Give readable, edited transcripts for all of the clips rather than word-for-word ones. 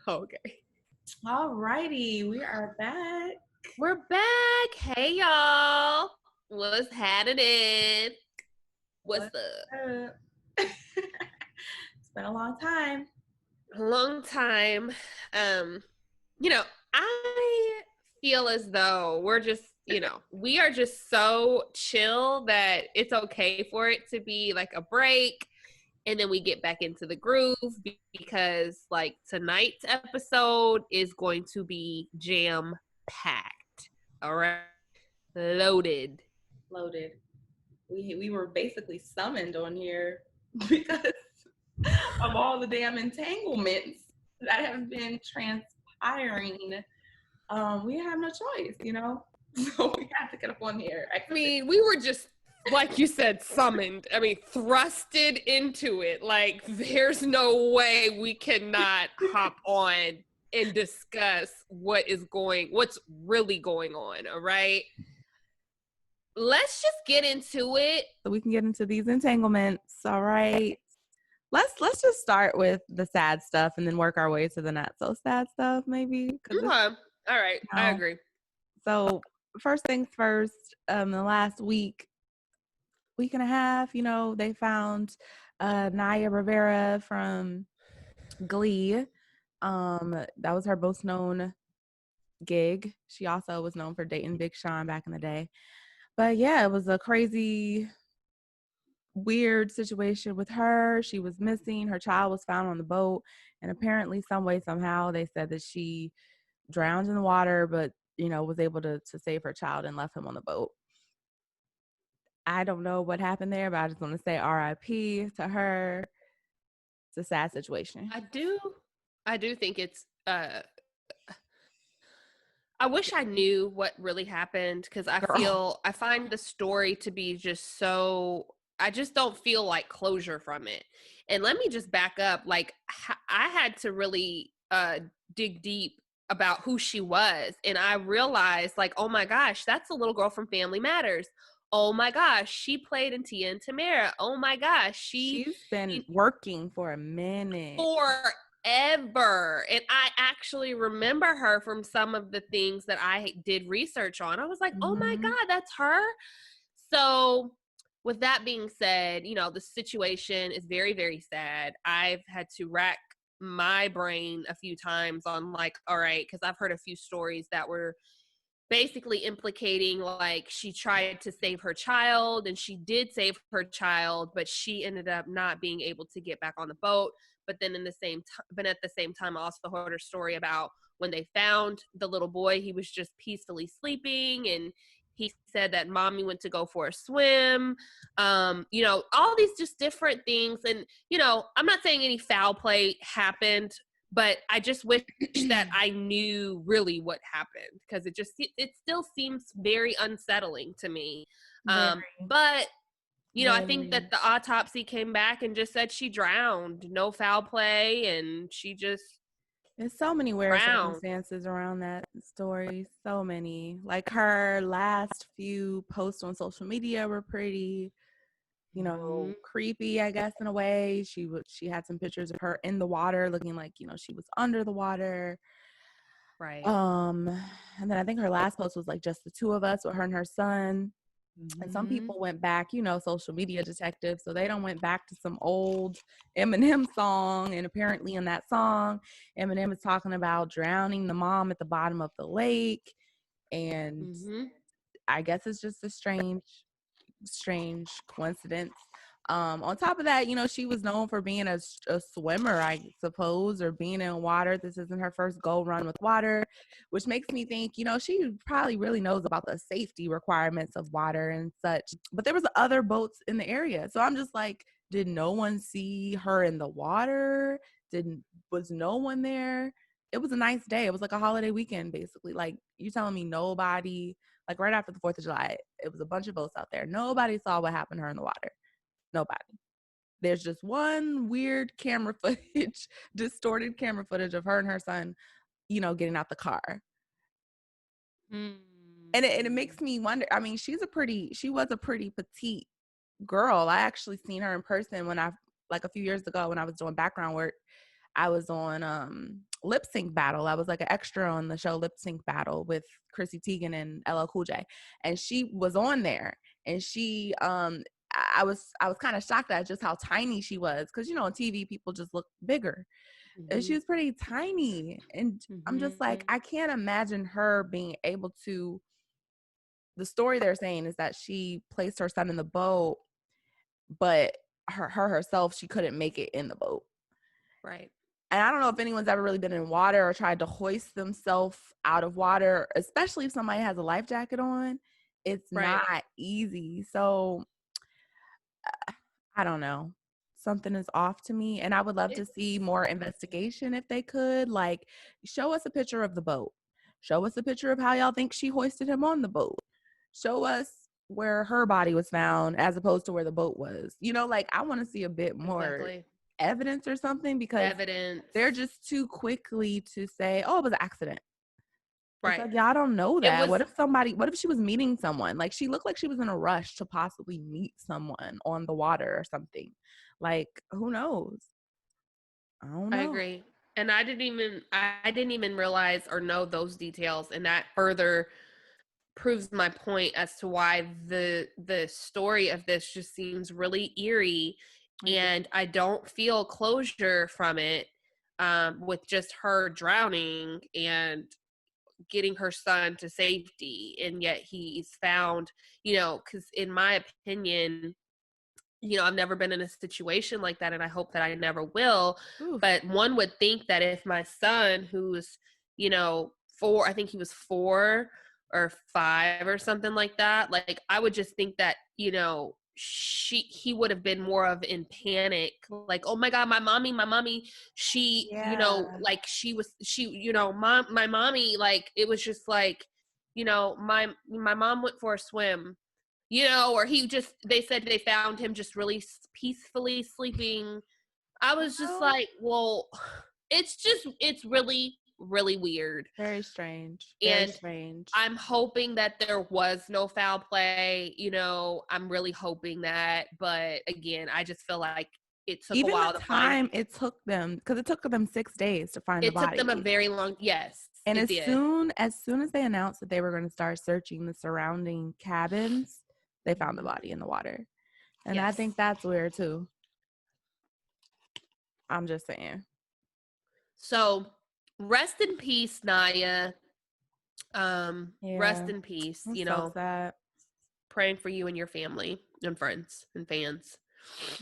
Okay. All righty, we are back. We're back. Hey, y'all. What's happening? What's up? It's been a long time. A long time. You know, I feel as though we're just, we are just so chill that it's okay for it to be like a break. And then we get back into the groove because, like, tonight's episode is going to be jam packed. All right. Loaded. We were basically summoned on here because of all the damn entanglements that have been transpiring. We have no choice, So we have to get up on here. I mean, we were just, like you said, summoned. I mean, thrusted into it. Like, there's no way we cannot hop on and discuss what's really going on, all right? Let's just get into it. So we can get into these entanglements, all right? Let's just start with the sad stuff and then work our way to the not so sad stuff, maybe. Okay. All right. I agree. So first things first, the last week and a half, they found Naya Rivera from Glee. That was her most known gig. She also was known for dating Big Sean back in the day. But yeah, it was a crazy, weird situation with her. She was missing. Her child was found on the boat. And apparently some way, somehow, they said that she drowned in the water, but, was able to save her child and left him on the boat. I don't know what happened there, but I just want to say RIP to her. It's a sad situation. I do think it's I wish I knew what really happened because I find the story to be just so, I just don't feel like closure from it. And let me just back up. Like, I had to really dig deep about who she was. And I realized, like, oh my gosh, that's a little girl from Family Matters. Oh my gosh, she played in Tia and Tamara. Oh my gosh, she's been working for a minute. Ever. And I actually remember her from some of the things that I did research on. I was like, oh my God, that's her. So with that being said, the situation is very, very sad. I've had to rack my brain a few times on, like, all right, because I've heard a few stories that were basically implicating, like, she tried to save her child and she did save her child, but she ended up not being able to get back on the boat. But then at the same time, I also heard her story about when they found the little boy, he was just peacefully sleeping, and he said that mommy went to go for a swim. All these just different things. And, I'm not saying any foul play happened, but I just wish that I knew really what happened, because it still seems very unsettling to me. But I think that the autopsy came back and just said she drowned, no foul play, and she just there's so many weird circumstances around that story. So many. Like, her last few posts on social media were pretty, creepy, I guess, in a way. She had some pictures of her in the water looking like, she was under the water. Right. And then I think her last post was like just the two of us with her and her son. And some people went back, social media detectives, so they went back to some old Eminem song. And apparently in that song, Eminem is talking about drowning the mom at the bottom of the lake. And I guess it's just a strange coincidence. On top of that, she was known for being a swimmer, I suppose, or being in water. This isn't her first go run with water, which makes me think, she probably really knows about the safety requirements of water and such. But there was other boats in the area. So I'm just like, did no one see her in the water? Was no one there? It was a nice day. It was like a holiday weekend, basically. Like, you telling me nobody, like right after the 4th of July, it was a bunch of boats out there. Nobody saw what happened to her in the water. Nobody. There's just one weird camera footage, distorted camera footage of her and her son, getting out the car. And it makes me wonder. I mean, she was a pretty petite girl. I actually seen her in person when a few years ago when I was doing background work. I was on lip sync battle. I was like an extra on the show Lip Sync Battle with Chrissy Teigen and LL Cool J, and she was on there, and she I was kind of shocked at just how tiny she was, because on TV people just look bigger, and she was pretty tiny, and I'm just like, I can't imagine her being able to. The story they're saying is that she placed her son in the boat, but her herself, she couldn't make it in the boat. Right. And I don't know if anyone's ever really been in water or tried to hoist themselves out of water, especially if somebody has a life jacket on. It's not easy. So I don't know. Something is off to me. And I would love to see more investigation if they could. Like, show us a picture of the boat. Show us a picture of how y'all think she hoisted him on the boat. Show us where her body was found as opposed to where the boat was. Like, I want to see a bit more evidence or something, because they're just too quickly to say, oh, it was an accident. Right. It's like, y'all don't know that. What if she was meeting someone? Like, she looked like she was in a rush to possibly meet someone on the water or something. Like, who knows? I don't know. I agree. And I didn't even realize or know those details, and that further proves my point as to why the story of this just seems really eerie, and I don't feel closure from it, with just her drowning and getting her son to safety, and yet he's found, because in my opinion, I've never been in a situation like that, and I hope that I never will. Oof. But one would think that if my son, who's, 4, I think he was 4 or 5 or something like that, like, I would just think that, he would have been more of in panic, like, oh my God, my mommy, she, like my mommy, like, it was just like, my mom went for a swim, or they said they found him just really peacefully sleeping. I was just like, well, it's really, really weird. Very strange. Very strange. I'm hoping that there was no foul play. I'm really hoping that. But again, I just feel like it took a while to find. It took them, because it took them 6 days to find the body. It took them a very long, yes. And as soon as they announced that they were going to start searching the surrounding cabins, they found the body in the water. And I think that's weird too. I'm just saying. So, rest in peace, Naya. Rest in peace. I'm so sad. Praying for you and your family and friends and fans.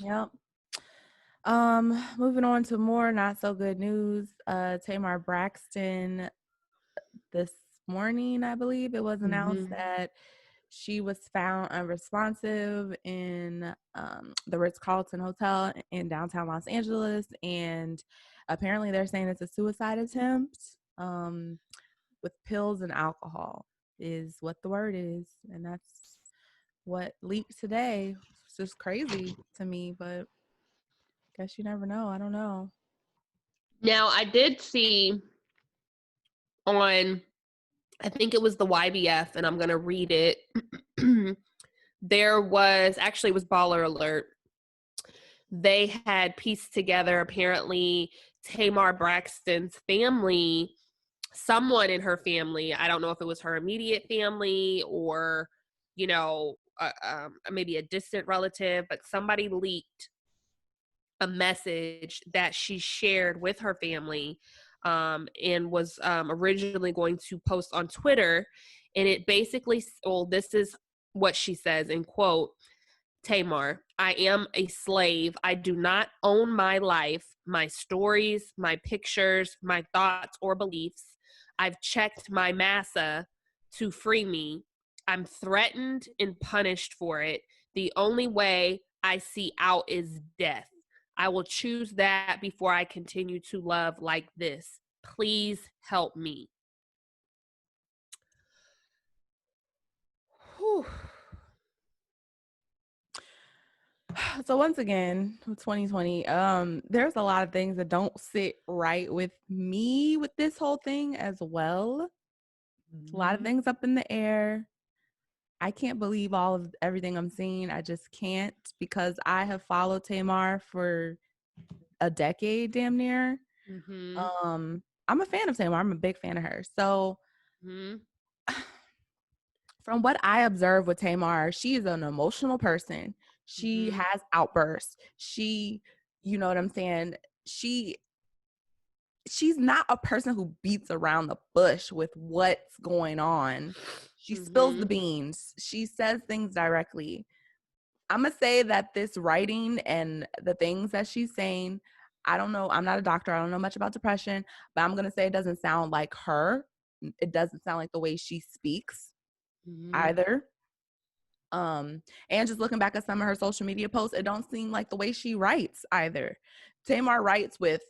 Yep. Moving on to more not so good news. Tamar Braxton, this morning, I believe it was announced that she was found unresponsive in the Ritz-Carlton Hotel in downtown Los Angeles, and apparently they're saying it's a suicide attempt with pills and alcohol is what the word is, and that's what leaked today. It's just crazy to me, but guess you never know. I don't know. Now, I did see on, I think it was the YBF, and I'm going to read it. There was, actually it was Baller Alert. They had pieced together, apparently, Tamar Braxton's family, someone in her family, I don't know if it was her immediate family or, maybe a distant relative, but somebody leaked a message that she shared with her family, and was originally going to post on Twitter. And it basically, this is what she says, in quote, Tamar, I am a slave. I do not own my life, my stories, my pictures, my thoughts or beliefs. I've checked my massa to free me. I'm threatened and punished for it. The only way I see out is death. I will choose that before I continue to love like this. Please help me. Whew. So once again, 2020, there's a lot of things that don't sit right with me with this whole thing as well. A lot of things up in the air. I can't believe everything I'm seeing. I just can't, because I have followed Tamar for a decade, damn near. I'm a fan of Tamar. I'm a big fan of her. So Mm-hmm. from what I observe with Tamar, she is an emotional person. She Mm-hmm. has outbursts. She, you know what I'm saying? She's not a person who beats around the bush with what's going on. She spills the Mm-hmm. beans. She says things directly. I'm going to say that this writing and the things that she's saying, I don't know. I'm not a doctor. I don't know much about depression, but I'm going to say it doesn't sound like her. It doesn't sound like the way she speaks Mm-hmm. either. And just looking back at some of her social media posts, it don't seem like the way she writes either. Tamar writes with,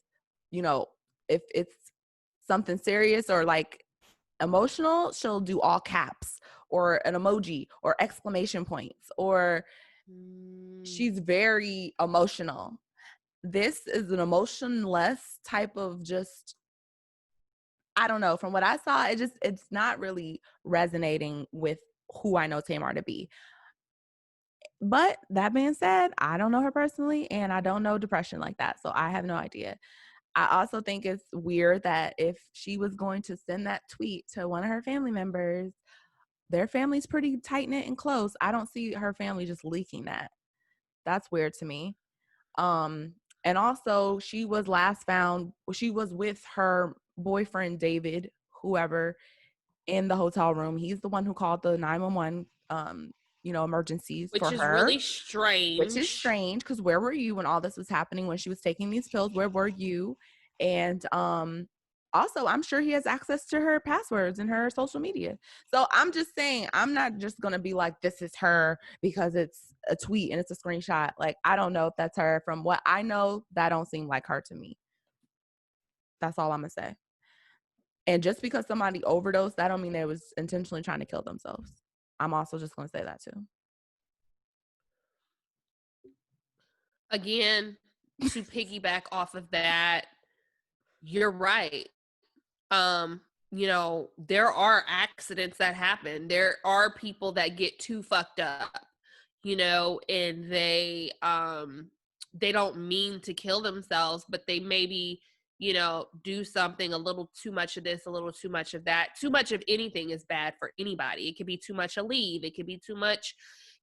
you know, if it's something serious or like emotional, she'll do all caps or an emoji or exclamation points, or she's very emotional. This is an emotionless type of just, I don't know. From what I saw, it's not really resonating with who I know Tamar to be. But that being said, I don't know her personally and I don't know depression like that. So I have no idea. I also think it's weird that if she was going to send that tweet to one of her family members, their family's pretty tight knit and close. I don't see her family just leaking that. That's weird to me. And also she was last found, she was with her boyfriend, David, whoever, in the hotel room. He's the one who called the 911, emergencies Which for is her, really which is strange. strange because where were you when all this was happening? When she was taking these pills, where were you? And also, I'm sure he has access to her passwords and her social media. So I'm just saying, I'm not just gonna be like, this is her because it's a tweet and it's a screenshot. Like, I don't know if that's her. From what I know, that don't seem like her to me. That's all I'm gonna say. And just because somebody overdosed, that don't mean they was intentionally trying to kill themselves. I'm also just gonna say that too. Again, to piggyback off of that, you're right. Um, there are accidents that happen. There are people that get too fucked up, and they don't mean to kill themselves, but they maybe, do something a little too much of this, a little too much of that. Too much of anything is bad for anybody. It could be too much of leave, it could be too much,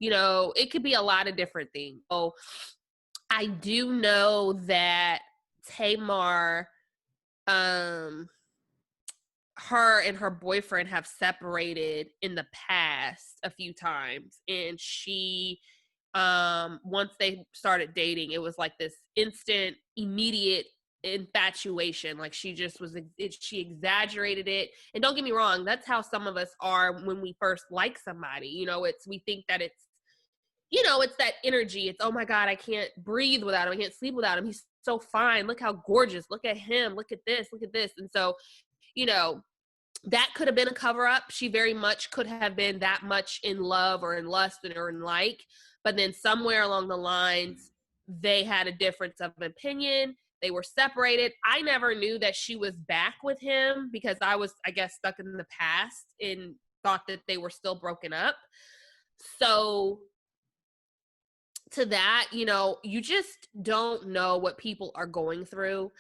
it could be a lot of different things. So I do know that Tamar, her and her boyfriend have separated in the past a few times, and she, once they started dating, it was like this instant, immediate infatuation. Like she just she exaggerated it. And don't get me wrong, that's how some of us are when we first like somebody. We think that it's that energy. It's, oh my God, I can't breathe without him. I can't sleep without him. He's so fine. Look how gorgeous. Look at him. Look at this. Look at this. And so, that could have been a cover up. She very much could have been that much in love or in lust or in like. But then somewhere along the lines, they had a difference of opinion. They were separated. I never knew that she was back with him because I was, I guess, stuck in the past and thought that they were still broken up. So to that, you just don't know what people are going through.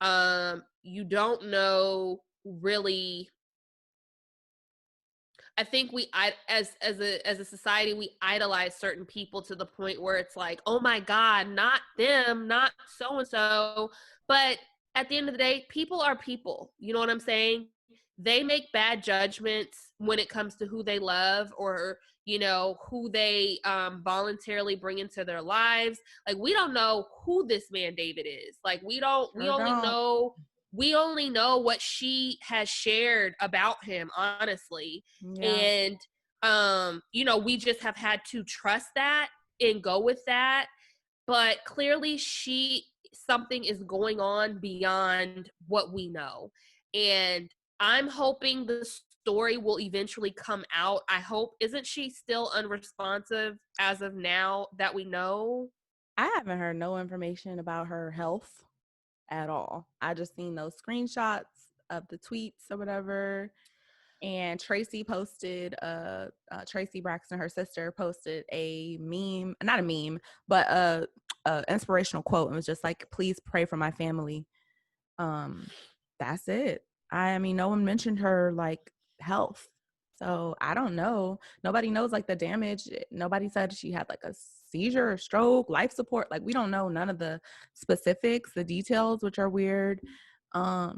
You don't know really. I think as a society, we idolize certain people to the point where it's like, oh my God, not them, not so and so. But at the end of the day, people are people. You know what I'm saying? They make bad judgments when it comes to who they love, or who they voluntarily bring into their lives. Like, we don't know who this man David is. Like, we only know what she has shared about him, honestly. Yeah. And we just have had to trust that and go with that. But clearly something is going on beyond what we know. And I'm hoping the story will eventually come out. I hope. Isn't she still unresponsive as of now that we know? I haven't heard no information about her health at all. I just seen those screenshots of the tweets or whatever. And Tracy posted, Tracy Braxton, her sister, posted a meme, not a meme, but a inspirational quote. It was just like, please pray for my family. that's it. I mean, no one mentioned her like health. So I don't know. Nobody knows like the damage. Nobody said she had like a seizure or stroke, life support. Like we don't know none of the specifics, the details, which are weird. I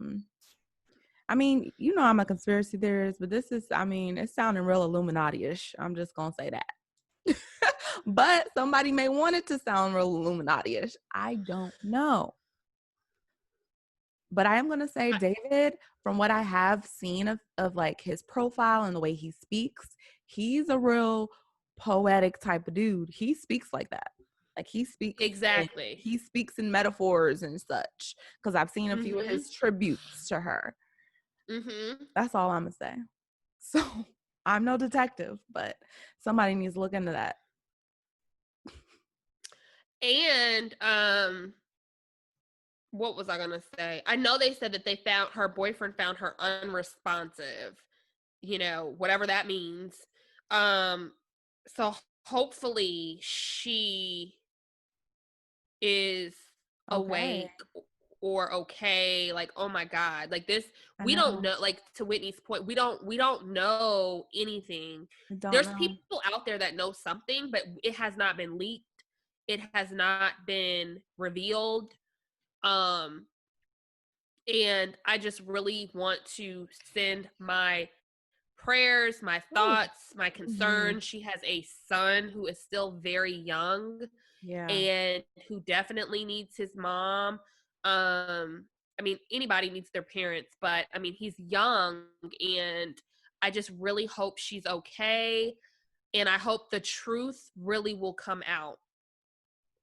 mean, you know I'm a conspiracy theorist, but this is, I mean, it's sounding real Illuminati-ish. I'm just gonna say that. But somebody may want it to sound real Illuminati-ish. I don't know. But I am going to say David, from what I have seen of like his profile and the way he speaks, he's a real poetic type of dude. He speaks like that. Like Exactly. he speaks in metaphors and such, because I've seen a few of his tributes to her. That's all I'm going to say. So I'm no detective, but somebody needs to look into that. And what was I gonna say? I know they said that they found her boyfriend found her unresponsive, you know, whatever that means. So hopefully she is awake or okay. Like, oh my God, like this, we don't know. Like, to Whitney's point, we don't know anything. There's people out there that know something, but it has not been leaked. It has not been revealed. And I just really want to send my prayers, my thoughts, my concerns. She has a son who is still very young, and who definitely needs his mom. I mean, anybody needs their parents, but I mean, he's young, and I just really hope she's okay. And I hope the truth really will come out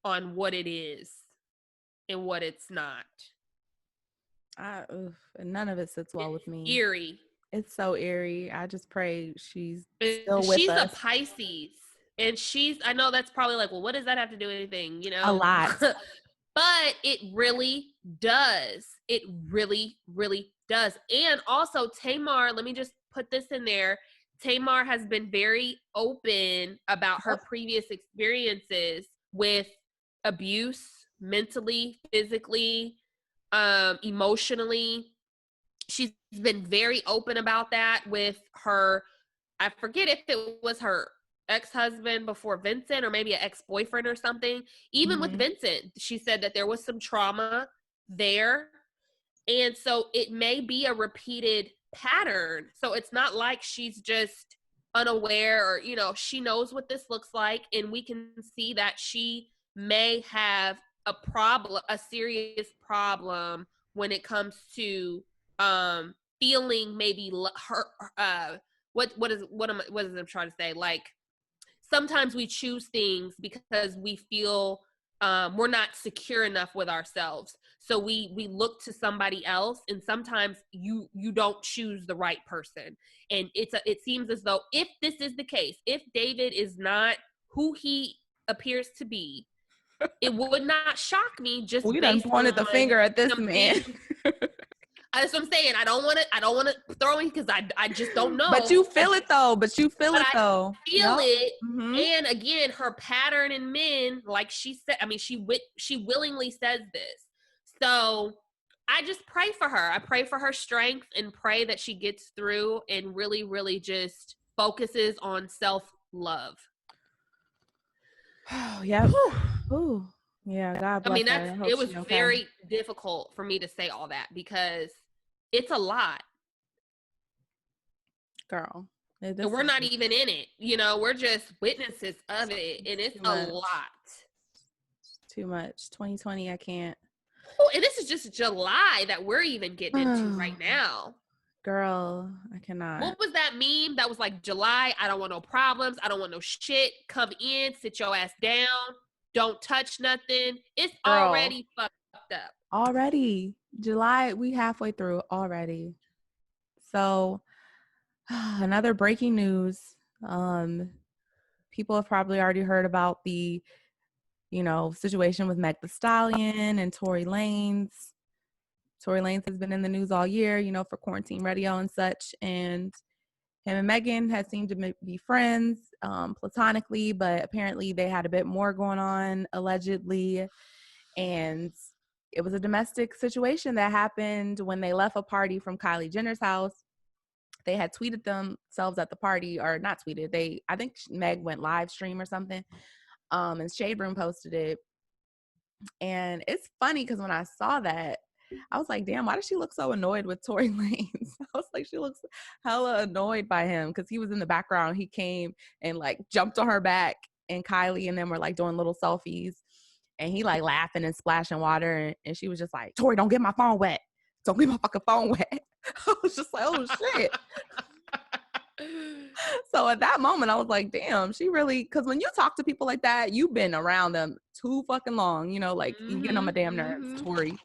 on what it is and what it's not. None of it sits well with me. Eerie. It's so eerie. I just pray she's still with she's us. She's a Pisces. And I know that's probably like, well, what does that have to do with anything? You know? A lot. But it really does. It really, really does. And also, Tamar, let me just put this in there. Tamar has been very open about her previous experiences with abuse, mentally, physically, emotionally. She's been very open about that with her. I forget if it was her ex-husband before Vincent, or maybe an ex-boyfriend or something. Even with Vincent, she said that there was some trauma there. And so it may be a repeated pattern. So it's not like she's just unaware, or, you know, she knows what this looks like. And we can see that she may have a serious problem when it comes to feeling maybe her what is I'm trying to say, like, sometimes we choose things because we feel we're not secure enough with ourselves, so we look to somebody else, and sometimes you don't choose the right person. And it seems as though, if this is the case, if David is not who he appears to be, it would not shock me, just we based done pointed on the finger at this man. That's what I'm saying. I don't want to throw in, because I just don't know. But you feel it though. I feel it. And again, her pattern in men, like she said, I mean, she willingly says this. So I just pray for her. I pray for her strength, and pray that she gets through and really, really just focuses on self-love. Oh, yeah. Ooh. Yeah, God bless her. It was very difficult for me to say all that, because it's a lot. Girl. And we're not even in it. You know, we're just witnesses of it. And it's a lot. Too much. 2020, I can't. Oh, and this is just July that we're even getting into right now. Girl, I cannot. What was that meme that was like, July, I don't want no problems. I don't want no shit. Come in, sit your ass down. Don't touch nothing. It's already fucked up. Already. July, we halfway through already. So, another breaking news. People have probably already heard about the, situation with Meg Thee Stallion and Tory Lanez. Tory Lanez has been in the news all year, for quarantine radio and such. And him and Megan had seemed to be friends platonically, but apparently they had a bit more going on, allegedly. And it was a domestic situation that happened when they left a party from Kylie Jenner's house. They had tweeted themselves at the party, or not tweeted. I think Meg went live stream or something. And Shade Room posted it. And it's funny because when I saw that, I was like, damn, why does she look so annoyed with Tory Lanez? I was like, she looks hella annoyed by him because he was in the background. He came and like jumped on her back, and Kylie and them were like doing little selfies, and he like laughing and splashing water. And she was just like, Tory, don't get my phone wet. Don't get my fucking phone wet. I was just like, oh shit. So at that moment, I was like, damn, she really, because when you talk to people like that, you've been around them too fucking long, you know, like you get on my damn nerves, Tory.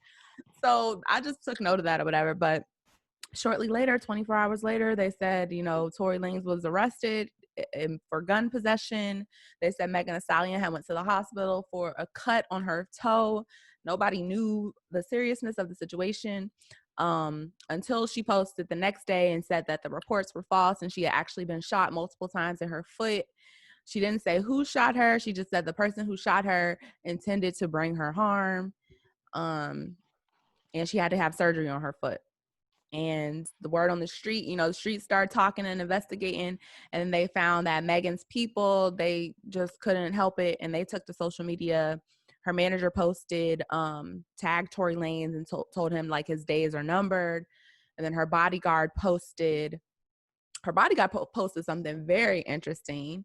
So I just took note of that or whatever. But shortly later, 24 hours later, they said, you know, Tory Lanez was arrested for gun possession. They said Megan Thee Stallion had went to the hospital for a cut on her toe. Nobody knew the seriousness of the situation until she posted the next day and said that the reports were false and she had actually been shot multiple times in her foot. She didn't say who shot her. She just said the person who shot her intended to bring her harm. And she had to have surgery on her foot. And the word on the street, you know, the street started talking and investigating, and they found that Megan's people, they just couldn't help it, and they took to social media. Her manager posted, tagged Tory Lanez and told him like his days are numbered. And then her bodyguard posted something very interesting,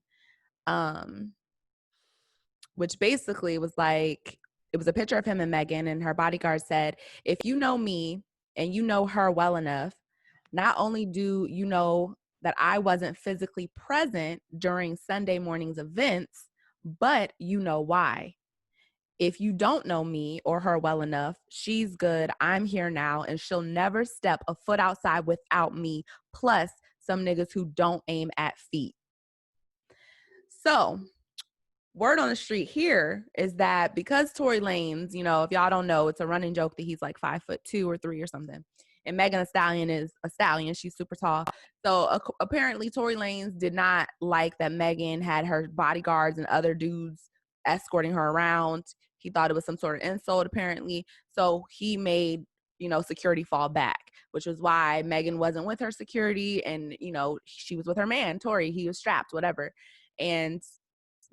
which basically was like, it was a picture of him and Megan, and her bodyguard said, if you know me and you know her well enough, not only do you know that I wasn't physically present during Sunday morning's events, but you know why. If you don't know me or her well enough, she's good. I'm here now, and she'll never step a foot outside without me, plus some niggas who don't aim at feet. So word on the street here is that because Tory Lanez, you know, if y'all don't know, it's a running joke that he's like 5'2" or 3 or something. And Megan Thee Stallion is a stallion. She's super tall. So apparently Tory Lanez did not like that Megan had her bodyguards and other dudes escorting her around. He thought it was some sort of insult, apparently. So he made, you know, security fall back, which was why Megan wasn't with her security. And, you know, she was with her man, Tory. He was strapped, whatever. And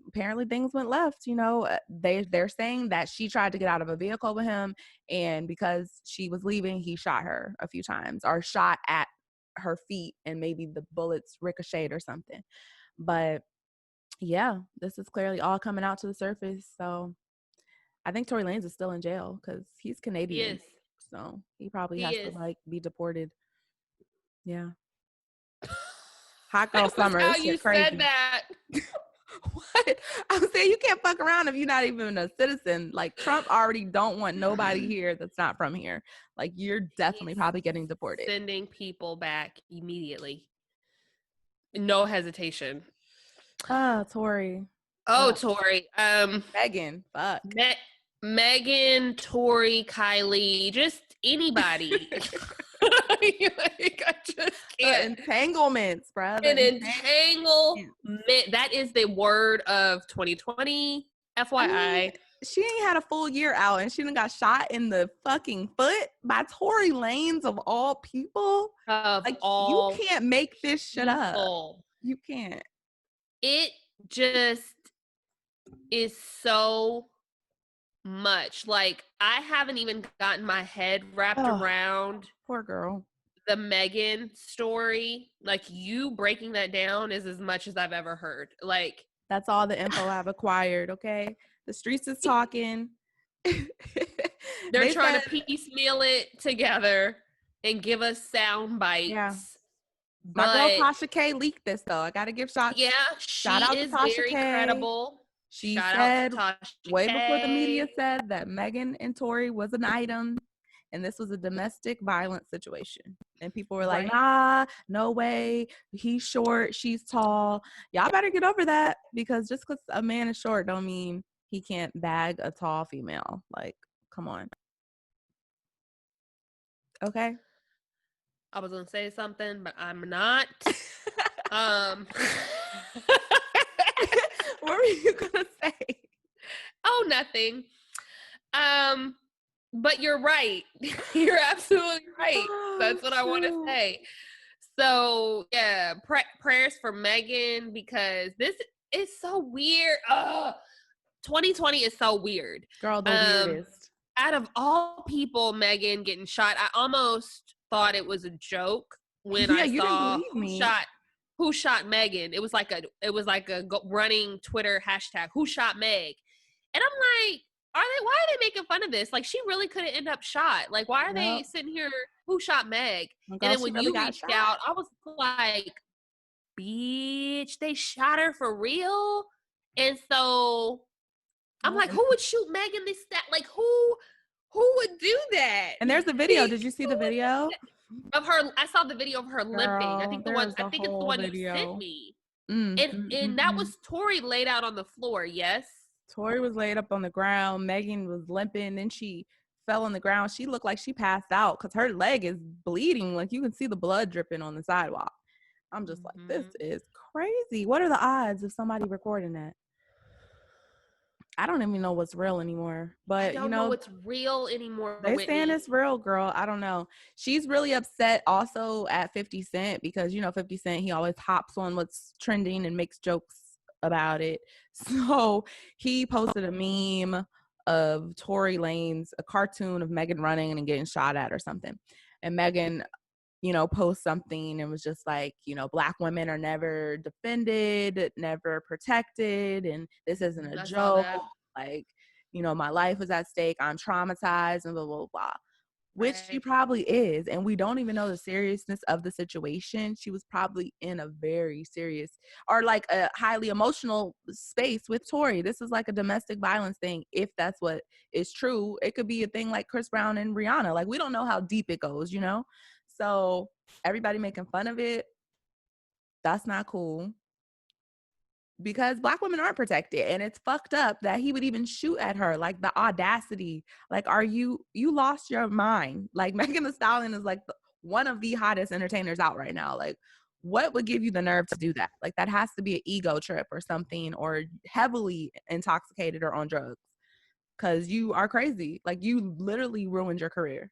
apparently things went left. You know, they're saying that she tried to get out of a vehicle with him, and because she was leaving, he shot her a few times, or shot at her feet, and maybe the bullets ricocheted or something. But yeah, this is clearly all coming out to the surface. So I think Tory Lanez is still in jail because he's Canadian. Yes. So he probably has to like be deported. Yeah. Hot girl summer. How this you shit crazy. said that. What? I'm saying you can't fuck around if you're not even a citizen. Like Trump already don't want nobody here that's not from here. Like you're definitely probably getting deported. Sending people back immediately. No hesitation. Tory. Oh, Tory. Megan. Fuck. Megan, Tory, Kylie, just anybody. Like, I just can't. Entanglements, bro. An entanglement. That is the word of 2020. FYI. I mean, she ain't had a full year out, and she done got shot in the fucking foot by Tory Lanez of all people. You can't make this shit up. You can't. It just is so much. Like, I haven't even gotten my head wrapped around poor girl. The Megan story. Like, you breaking that down is as much as I've ever heard. Like, that's all the info I've acquired. Okay, the streets is talking. They're trying to piecemeal it together and give us sound bites. Yeah. My girl Tasha K leaked this though. I gotta give shout. Yeah, shout out to Tasha very K. Credible. She said way before the media said that Megan and Tory was an item, and this was a domestic violence situation. And people were like, nah, no way. He's short, she's tall. Y'all better get over that, because just because a man is short don't mean he can't bag a tall female. Like, come on. Okay. I was gonna say something, but I'm not. What were you gonna say? Oh, nothing. but you're right. You're absolutely right. That's what I want to say. So yeah, prayers for Megan, because this is so weird. 2020 is so weird. Girl, the weirdest. Out of all people, Megan getting shot, I almost thought it was a joke when Yeah, I you didn't saw believe me. who shot Megan. It was like a running Twitter hashtag, who shot Meg. And I'm like, why are they making fun of this? Like, she really could have ended up shot. Like, why are they sitting here, who shot Meg? Oh, And girl, then she when really you got reached shot. out, I was like, bitch, they shot her for real? And so I'm like, who would shoot Megan this that? Like, who would do that? And there's the video. Did you see the video of her? I saw the video of her limping. I Girl, think there's it's the whole one video. you sent me. And that was Tory laid out on the floor. Yes, Tory was laid up on the ground. Megan was limping. Then she fell on the ground. She looked like she passed out because her leg is bleeding. Like, you can see the blood dripping on the sidewalk. I'm just like, this is crazy. What are the odds of somebody recording that? I don't even know what's real anymore. But I don't know what's real anymore. They saying it's real, girl. I don't know. She's really upset also at 50 Cent because, 50 Cent, he always hops on what's trending and makes jokes about it. So he posted a meme of Tory Lanez, a cartoon of Megan running and getting shot at or something. And Megan, post something and was just like, Black women are never defended, never protected, and this isn't a joke. Like, my life is at stake. I'm traumatized and blah, blah, blah, which she probably is. And we don't even know the seriousness of the situation. She was probably in a very serious or like a highly emotional space with Tory. This is like a domestic violence thing. If that's what is true, it could be a thing like Chris Brown and Rihanna. Like, we don't know how deep it goes, So everybody making fun of it, that's not cool. Because Black women aren't protected, and it's fucked up that he would even shoot at her. Like, the audacity. Like, you lost your mind. Like, Megan Thee Stallion is like one of the hottest entertainers out right now. Like, what would give you the nerve to do that? Like, that has to be an ego trip or something, or heavily intoxicated or on drugs, because you are crazy. Like, you literally ruined your career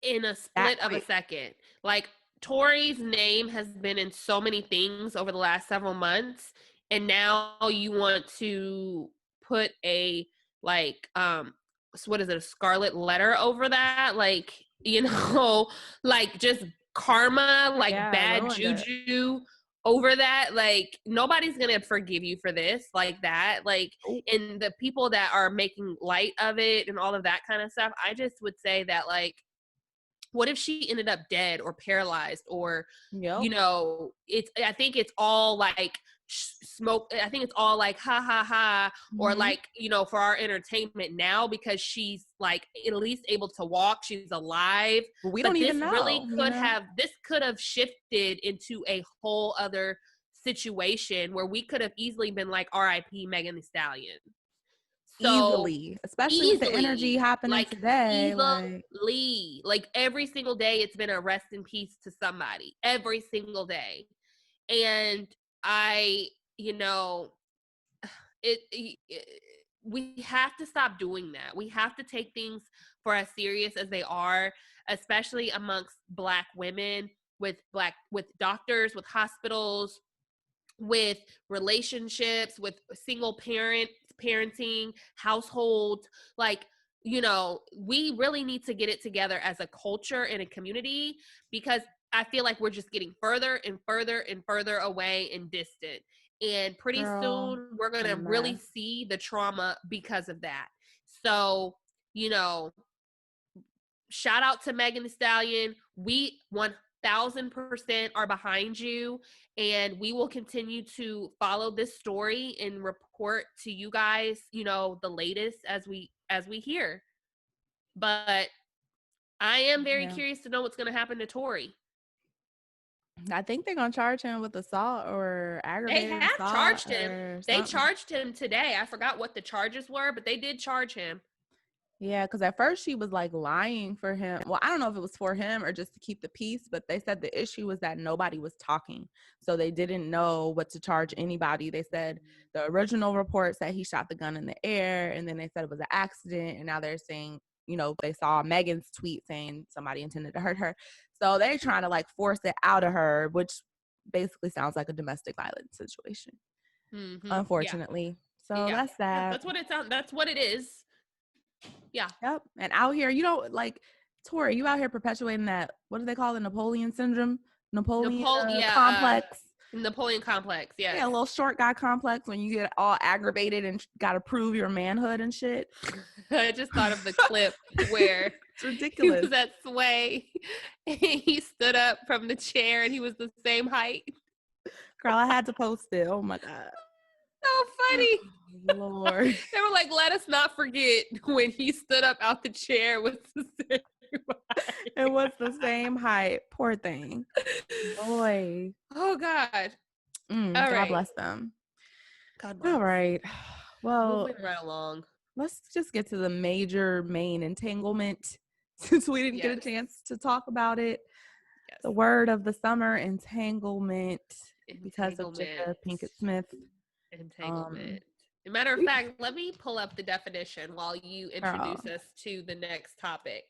in a split of a second. Like, Tory's name has been in so many things over the last several months, and now you want to put a so what is it, a scarlet letter over that? Like, like just karma, like bad juju over that. Like, nobody's gonna forgive you for this like that. Like, and the people that are making light of it and all of that kind of stuff, I just would say that, like, what if she ended up dead or paralyzed or, I think it's all like smoke. I think it's all like, ha ha ha, or like, for our entertainment now, because she's like at least able to walk. She's alive. But we don't even know. This could have shifted into a whole other situation where we could have easily been like, R.I.P. Megan Thee Stallion. So especially with the energy happening today. Like every single day, it's been a rest in peace to somebody. Every single day. And we have to stop doing that. We have to take things for as serious as they are, especially amongst Black women, with doctors, with hospitals, with relationships, with single parenting, households. Like, we really need to get it together as a culture and a community, because I feel like we're just getting further and further and further away and distant. And pretty soon we're going to really see the trauma because of that. So, shout out to Megan Thee Stallion. We 1,000% are behind you, and we will continue to follow this story and report to you guys, the latest as we hear. But I am very curious to know what's going to happen to Tory. I think they're going to charge him with assault or aggravated assault. They have charged him. They charged him today. I forgot what the charges were, but they did charge him. Yeah, because at first she was like lying for him. Well, I don't know if it was for him or just to keep the peace, but they said the issue was that nobody was talking. So they didn't know what to charge anybody. They said the original report said he shot the gun in the air, and then they said it was an accident, and now they're saying you know, they saw Megan's tweet saying somebody intended to hurt her. So they're trying to like force it out of her, which basically sounds like a domestic violence situation, unfortunately. So that's sad. That's what it sounds. That's what it is. Yeah. Yep. And out here, you know, like Tori, you out here perpetuating that, what do they call it? Napoleon syndrome? Napoleon complex. Napoleon complex, yes. Yeah, a little short guy complex when you get all aggravated and got to prove your manhood and shit. I just thought of the clip where it's ridiculous. He was at Sway and he stood up from the chair and he was the same height. Girl, I had to post it. Oh my God. So funny. Oh, Lord. They were like, let us not forget when he stood up out the chair with the same height. It was the same height. Poor thing. Boy. Oh, God. God bless them. God bless. All right. Well, moving right along. Let's just get to the main entanglement since we didn't get a chance to talk about it. Yes. The word of the summer, entanglement, because of Jada Pinkett Smith. Entanglement. As a matter of fact, let me pull up the definition while you introduce us to the next topic.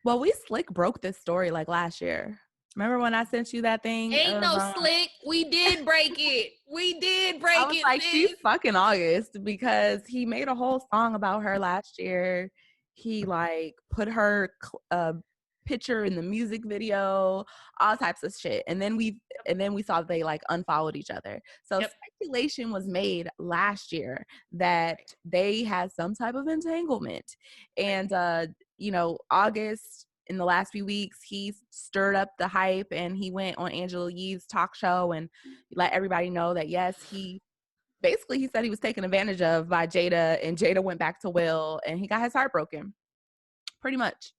Well, we slick broke this story like last year. Remember when I sent you that thing? Ain't no slick. We did break it. We did break it. I was like, she's fucking August, because he made a whole song about her last year. He like put her picture in the music video, all types of shit. And then we saw they like unfollowed each other. So speculation was made last year that they had some type of entanglement. And you know, August, in the last few weeks, he stirred up the hype and he went on Angela Yee's talk show and let everybody know that, yes, he said he was taken advantage of by Jada, and Jada went back to Will and he got his heart broken, pretty much.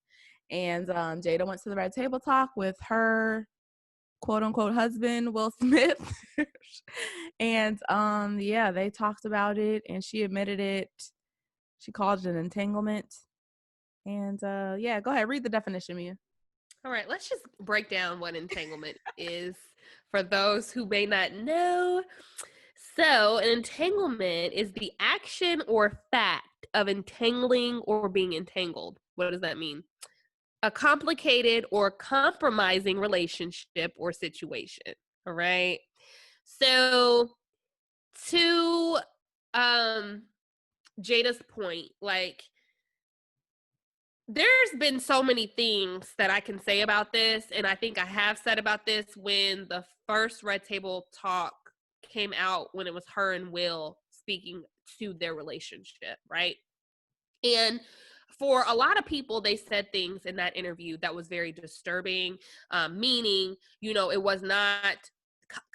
And Jada went to the Red Table Talk with her quote unquote husband, Will Smith. And they talked about it and she admitted it. She called it an entanglement. And go ahead, read the definition, Mia. All right, let's just break down what entanglement is for those who may not know. So, an entanglement is the action or fact of entangling or being entangled. What does that mean? A complicated or compromising relationship or situation. All right. So, to Jada's point, like, there's been so many things that I can say about this, and I think I have said about this when the first Red Table Talk came out, when it was her and Will speaking to their relationship, right? And for a lot of people, they said things in that interview that was very disturbing, meaning, you know, it was not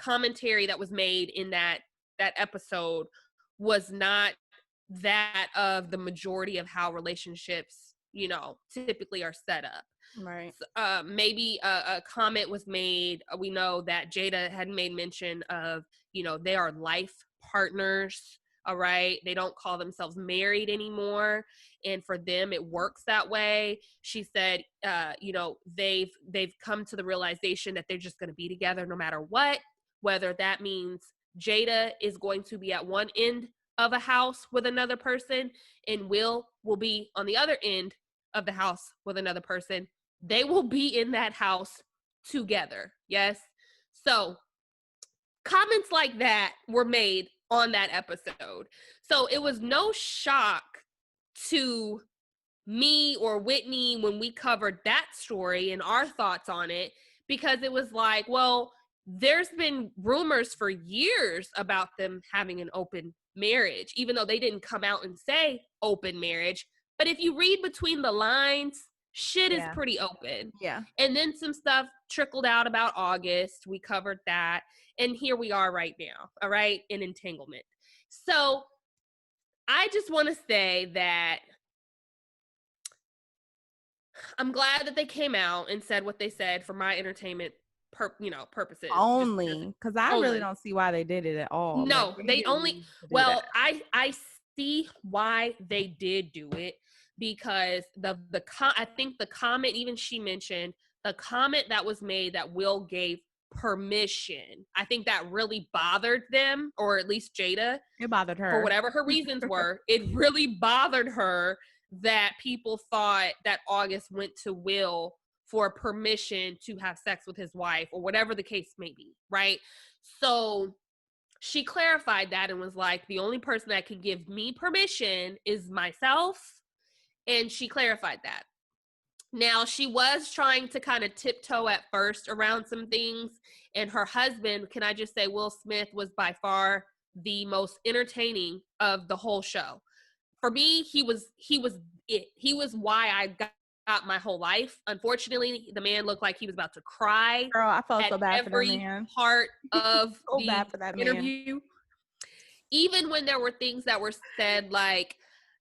commentary that was made in that episode was not that of the majority of how relationships, you know, typically are set up. Right. So, maybe a comment was made. We know that Jada had made mention of, you know, they are life partners. All right. They don't call themselves married anymore. And for them, it works that way. She said, you know, they've come to the realization that they're just going to be together no matter what, whether that means Jada is going to be at one end of a house with another person and Will be on the other end of the house with another person. They will be in that house together. Yes. So comments like that were made on that episode. So it was no shock to me or Whitney when we covered that story and our thoughts on it, because it was like, well, there's been rumors for years about them having an open marriage, even though they didn't come out and say open marriage. But if you read between the lines, shit is pretty open. Yeah. And then some stuff trickled out about August. We covered that. And here we are right now. All right. In entanglement. So I just want to say that I'm glad that they came out and said what they said for my entertainment purposes. Only because I really don't see why they did it at all. No, like, they only, well, I see why they did do it, because I think the comment, even she mentioned the comment that was made that Will gave permission. I think that really bothered them, or at least Jada. It bothered her for whatever her reasons were. It really bothered her that people thought that August went to Will for permission to have sex with his wife or whatever the case may be, right? So she clarified that and was like, the only person that can give me permission is myself. And she clarified that. Now, she was trying to kind of tiptoe at first around some things. And her husband, can I just say, Will Smith was by far the most entertaining of the whole show. For me, he was it. He was why I got my whole life. Unfortunately, the man looked like he was about to cry. Girl, I felt at so bad for that every man. part of So the bad for that interview. man. Even when there were things that were said, like,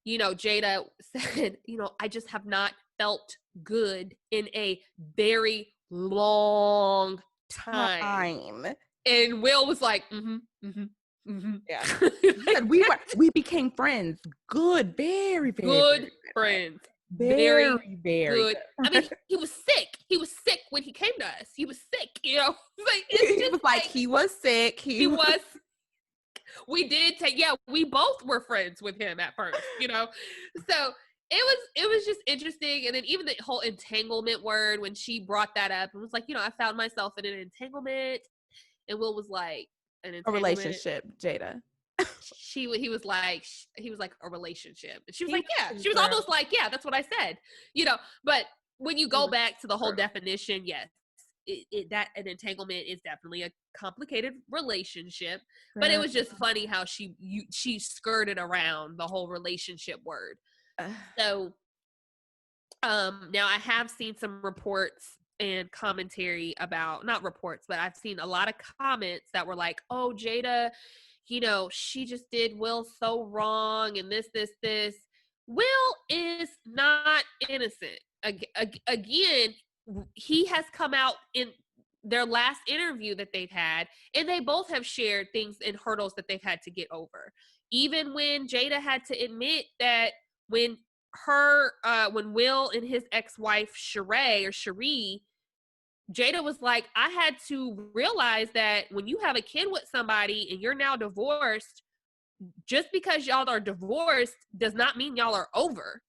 Jada said, I just have not felt good in a very long time. And Will was like, Yeah. He said we became friends. Good, very, very good very friends. Very Good. I mean, he was sick. He was sick when he came to us. He was sick, Like, it's just he was like he was sick. He was. We did take. Yeah, we both were friends with him at first, So it was just interesting. And then even the whole entanglement word, when she brought that up, and was like, I found myself in an entanglement, and Will was like, an entanglement, a relationship, Jada. He was like a relationship, and she was like, yeah. She was almost like, yeah, that's what I said, But when you go back to the whole definition, yes, that an entanglement is definitely a complicated relationship. But it was just funny how she skirted around the whole relationship word. So now I have seen some reports and commentary about, not reports, but I've seen a lot of comments that were like, oh, Jada, she just did Will so wrong, and this. Will is not innocent. Again, he has come out in their last interview that they've had, and they both have shared things and hurdles that they've had to get over. Even when Jada had to admit that when Will and his ex-wife Cherie, Jada was like, I had to realize that when you have a kid with somebody and you're now divorced, just because y'all are divorced does not mean y'all are over.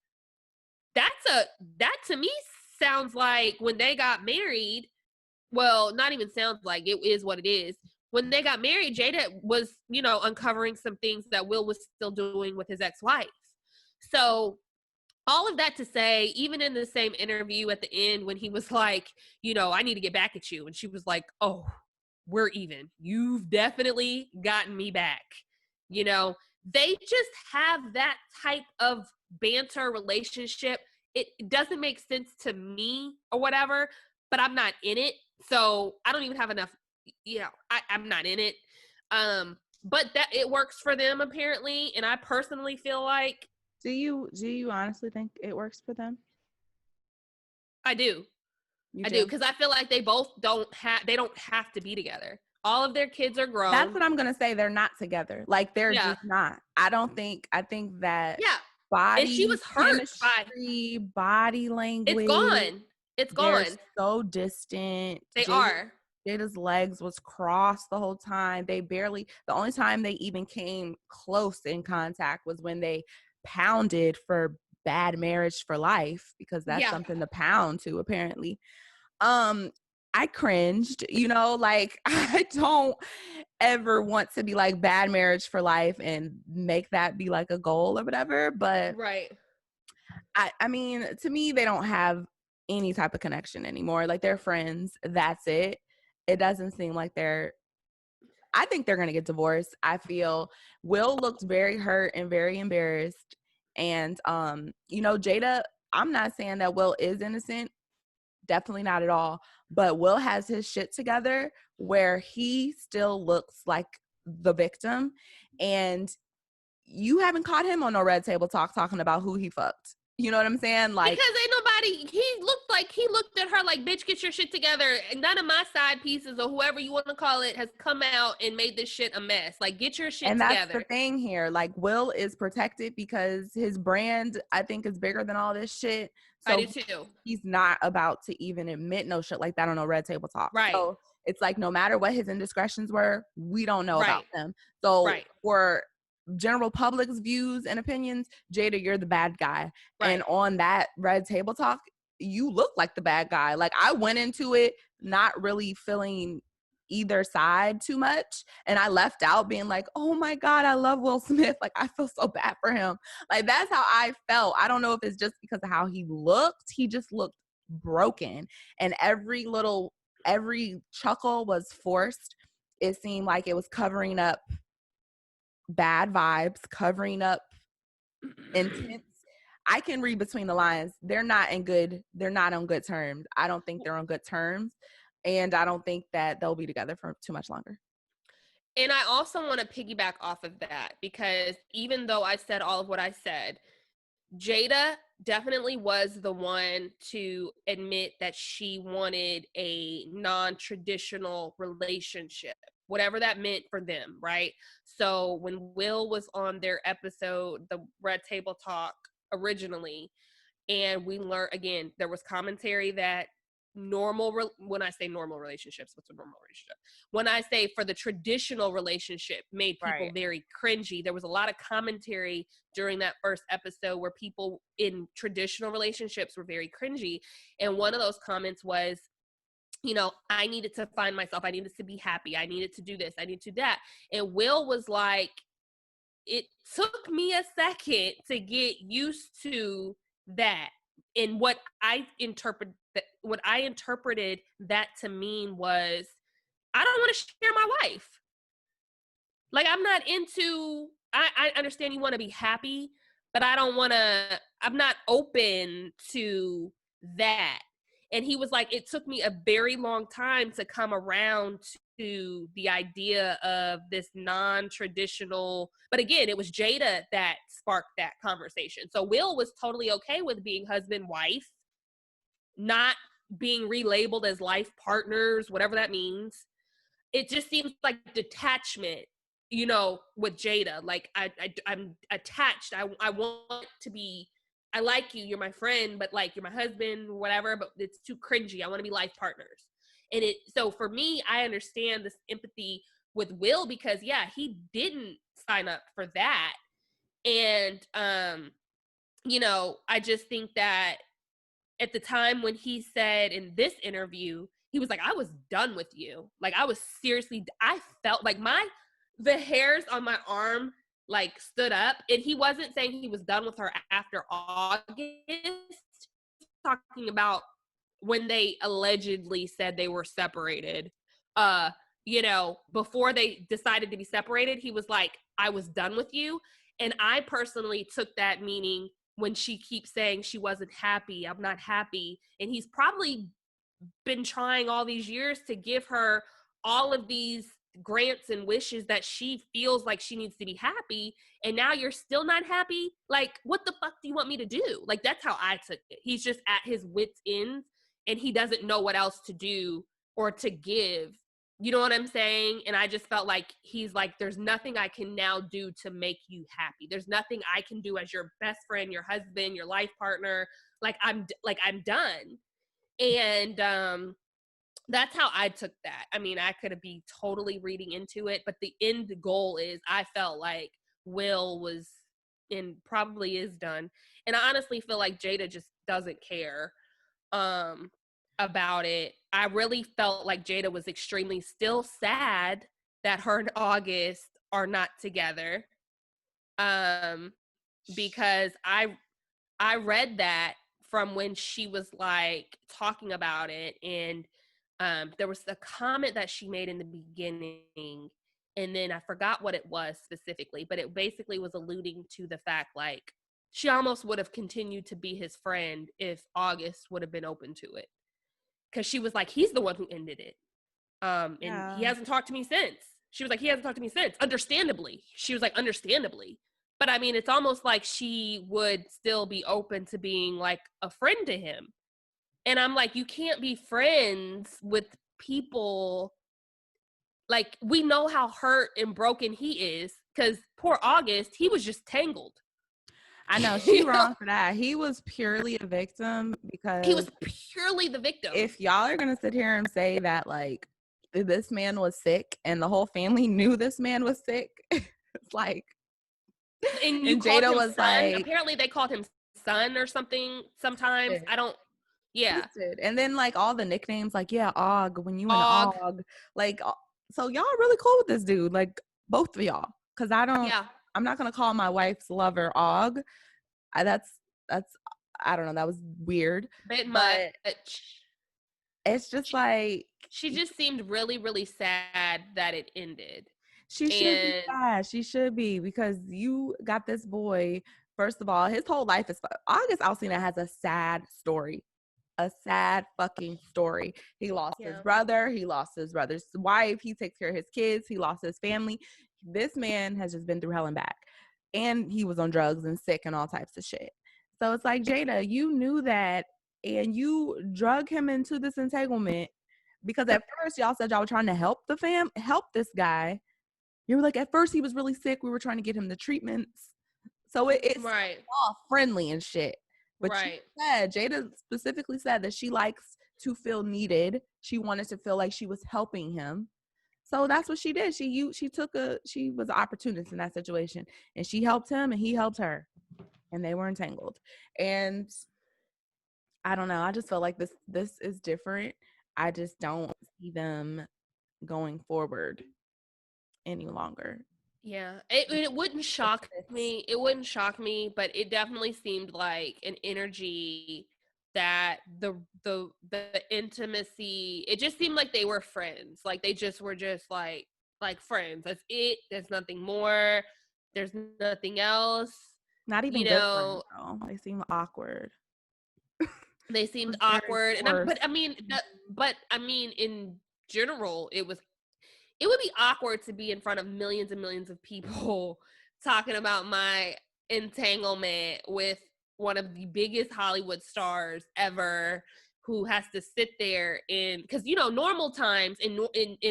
That to me sounds like when they got married, well, not even sounds like, it is what it is. When they got married, Jada was, uncovering some things that Will was still doing with his ex-wife. So all of that to say, even in the same interview at the end when he was like, I need to get back at you. And she was like, oh, we're even. You've definitely gotten me back. They just have that type of banter relationship. It doesn't make sense to me or whatever, but I'm not in it. So I don't even have enough, I'm not in it. But that it works for them apparently. And I personally feel like, do you honestly think it works for them? I do. I do, because I feel like they both don't have to be together. All of their kids are grown. That's what I'm gonna say. They're not together. Like, they're just not. I think that body, and she was hurt by body language. It's gone. They're so distant. They are. Jada's legs was crossed the whole time. The only time they even came close in contact was when they pounded for Bad Marriage for Life, because that's something to pound to, apparently. I cringed, like, I don't ever want to be like Bad Marriage for Life and make that be like a goal or whatever. But right. I mean, to me, they don't have any type of connection anymore. Like, they're friends. That's it. It doesn't seem like I think they're going to get divorced. I feel Will looked very hurt and very embarrassed. And, Jada, I'm not saying that Will is innocent. Definitely not at all. But Will has his shit together where he still looks like the victim. And you haven't caught him on no Red Table Talk talking about who he fucked. You know what I'm saying? Like, because ain't nobody, he looked at her like, bitch, get your shit together. And none of my side pieces or whoever you want to call it has come out and made this shit a mess. Like, get your shit together. And that's the thing here. Like, Will is protected because his brand, I think, is bigger than all this shit. So I do too. He's not about to even admit no shit like that on no Red Table Talk. Right. So it's like, no matter what his indiscretions were, we don't know about them. So for general public's views and opinions, Jada, you're the bad guy. Right. And on that Red Table Talk, you look like the bad guy. Like, I went into it not really feeling either side too much, and I left out being like, oh my God, I love Will Smith. Like, I feel so bad for him. Like, that's how I felt. I don't know if it's just because of how he looked. He just looked broken, and every chuckle was forced. It seemed like it was covering up bad vibes, covering up intense. I can read between the lines. They're not on good terms. I don't think they're on good terms. And I don't think that they'll be together for too much longer. And I also want to piggyback off of that, because even though I said all of what I said, Jada definitely was the one to admit that she wanted a non-traditional relationship, whatever that meant for them, right? So when Will was on their episode, the Red Table Talk originally, and we learned, again, there was commentary that when I say normal relationships, what's a normal relationship? When I say for the traditional relationship made people very cringy, there was a lot of commentary during that first episode where people in traditional relationships were very cringy. And one of those comments was, I needed to find myself. I needed to be happy. I needed to do this. I needed to do that. And Will was like, it took me a second to get used to that. And what I interpreted that to mean was, I don't want to share my life. Like, I'm not into, I understand you want to be happy, but I'm not open to that. And he was like, it took me a very long time to come around to the idea of this non-traditional, but again, it was Jada that sparked that conversation. So Will was totally okay with being husband, wife, not being relabeled as life partners, whatever that means. It just seems like detachment, with Jada. Like, I'm attached. I want to be, I like you, you're my friend, but like, you're my husband, whatever, but it's too cringy. I want to be life partners. And so for me, I understand this empathy with Will, because he didn't sign up for that. And, I just think that at the time when he said in this interview, he was like, I was done with you. Like, I was seriously, I felt like the hairs on my arm like stood up, and he wasn't saying he was done with her after August. Talking about when they allegedly said they were separated, before they decided to be separated, he was like, I was done with you. And I personally took that meaning, when she keeps saying she wasn't happy, I'm not happy. And he's probably been trying all these years to give her all of these grants and wishes that she feels like she needs to be happy. And now you're still not happy? Like, what the fuck do you want me to do? Like, that's how I took it. He's just at his wit's ends, and he doesn't know what else to do or to give. You know what I'm saying? And I just felt like he's like, there's nothing I can now do to make you happy. There's nothing I can do as your best friend, your husband, your life partner. I'm done. And that's how I took that. I mean, I could be totally reading into it, but the end goal is, I felt like Will was, and probably is, done. And I honestly feel like Jada just doesn't care about it. I really felt like Jada was extremely still sad that her and August are not together. Because I read that from when she was like talking about it, and there was a comment that she made in the beginning, and then I forgot what it was specifically, but it basically was alluding to the fact, like, she almost would have continued to be his friend if August would have been open to it. Because she was like, he's the one who ended it. And he hasn't talked to me since. She was like, he hasn't talked to me since. Understandably. She was like, understandably. But I mean, it's almost like she would still be open to being like a friend to him. And I'm like, you can't be friends with people. Like, we know how hurt and broken he is, because poor August, he was just tangled. I know, she wrong for that. He was purely a victim, because he was purely the victim. If y'all are gonna sit here and say that, like, this man was sick and the whole family knew this man was sick, it's like, And you And called Jada him was son. like, Apparently they called him son or something sometimes. I don't, yeah. twisted. And then like all the nicknames, like, yeah, Og, when you and Og. Og, like, so y'all really cool with this dude, like both of y'all. Cause Yeah. I'm not gonna call my wife's lover Og. That's I don't know, that was weird. Bit But much. it's just like, She just seemed really, really sad that it ended. she should be And sad. She should be, because you got this boy. First of all, his whole life is August Alsina has a sad story. A sad fucking story. He lost his brother. He lost his brother's wife. He takes care of his kids. He lost his family. This man has just been through hell and back. And he was on drugs and sick and all types of shit. So it's like, Jada, you knew that and you drug him into this entanglement because at first y'all said y'all were trying to help this guy. You were like, at first he was really sick. We were trying to get him the treatments. So it's right. all friendly and shit. But right. Jada specifically said that she likes to feel needed. She wanted to feel like she was helping him. So that's what she did. She was an opportunist in that situation. And she helped him and he helped her. And they were entangled. And I don't know. I just feel like this is different. I just don't see them going forward any longer. Yeah, it wouldn't shock me. It wouldn't shock me, but it definitely seemed like an energy that the intimacy. It just seemed like they were friends. Like they just were just like friends. That's it. There's nothing more. There's nothing else. Not even good friends, though. They seem awkward. They seemed awkward, but I mean, in general, it would be awkward to be in front of millions and millions of people talking about my entanglement with one of the biggest Hollywood stars ever, who has to sit there because normal times in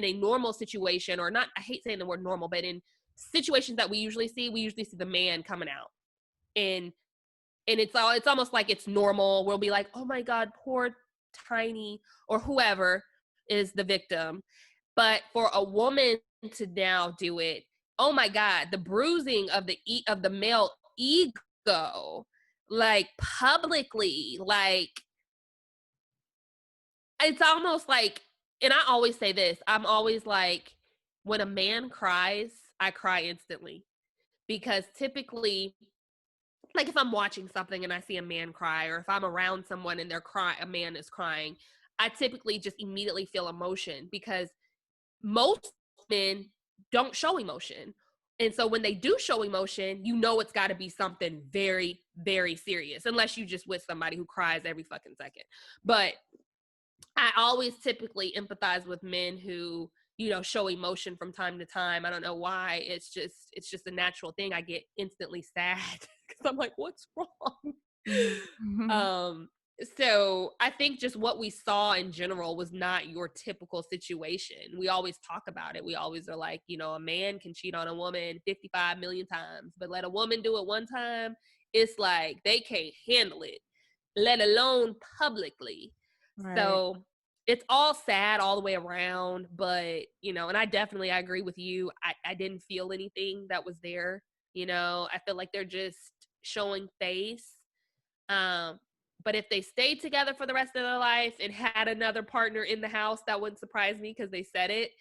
a normal situation, or not, I hate saying the word normal, but in situations that we usually see the man coming out, and it's almost like it's normal. We'll be like, oh my God, poor Tiny, or whoever is the victim. But for a woman to now do it, oh my God, the bruising of the male ego, like publicly, like it's almost like, and I always say this, I'm always like, when a man cries, I cry instantly, because typically, like if I'm watching something and I see a man cry, or if I'm around someone and a man is crying, I typically just immediately feel emotion, because most men don't show emotion. And so when they do show emotion, it's got to be something very, very serious, unless you just with somebody who cries every fucking second. But I always typically empathize with men who, show emotion from time to time. I don't know why. It's just a natural thing. I get instantly sad because I'm like, what's wrong? Mm-hmm. So I think just what we saw in general was not your typical situation. We always talk about it. We always are like, a man can cheat on a woman 55 million times, but let a woman do it one time, it's like they can't handle it, let alone publicly. Right. So it's all sad all the way around, but, and I agree with you. I didn't feel anything that was there. I feel like they're just showing face. But if they stayed together for the rest of their life and had another partner in the house, that wouldn't surprise me, because they said it.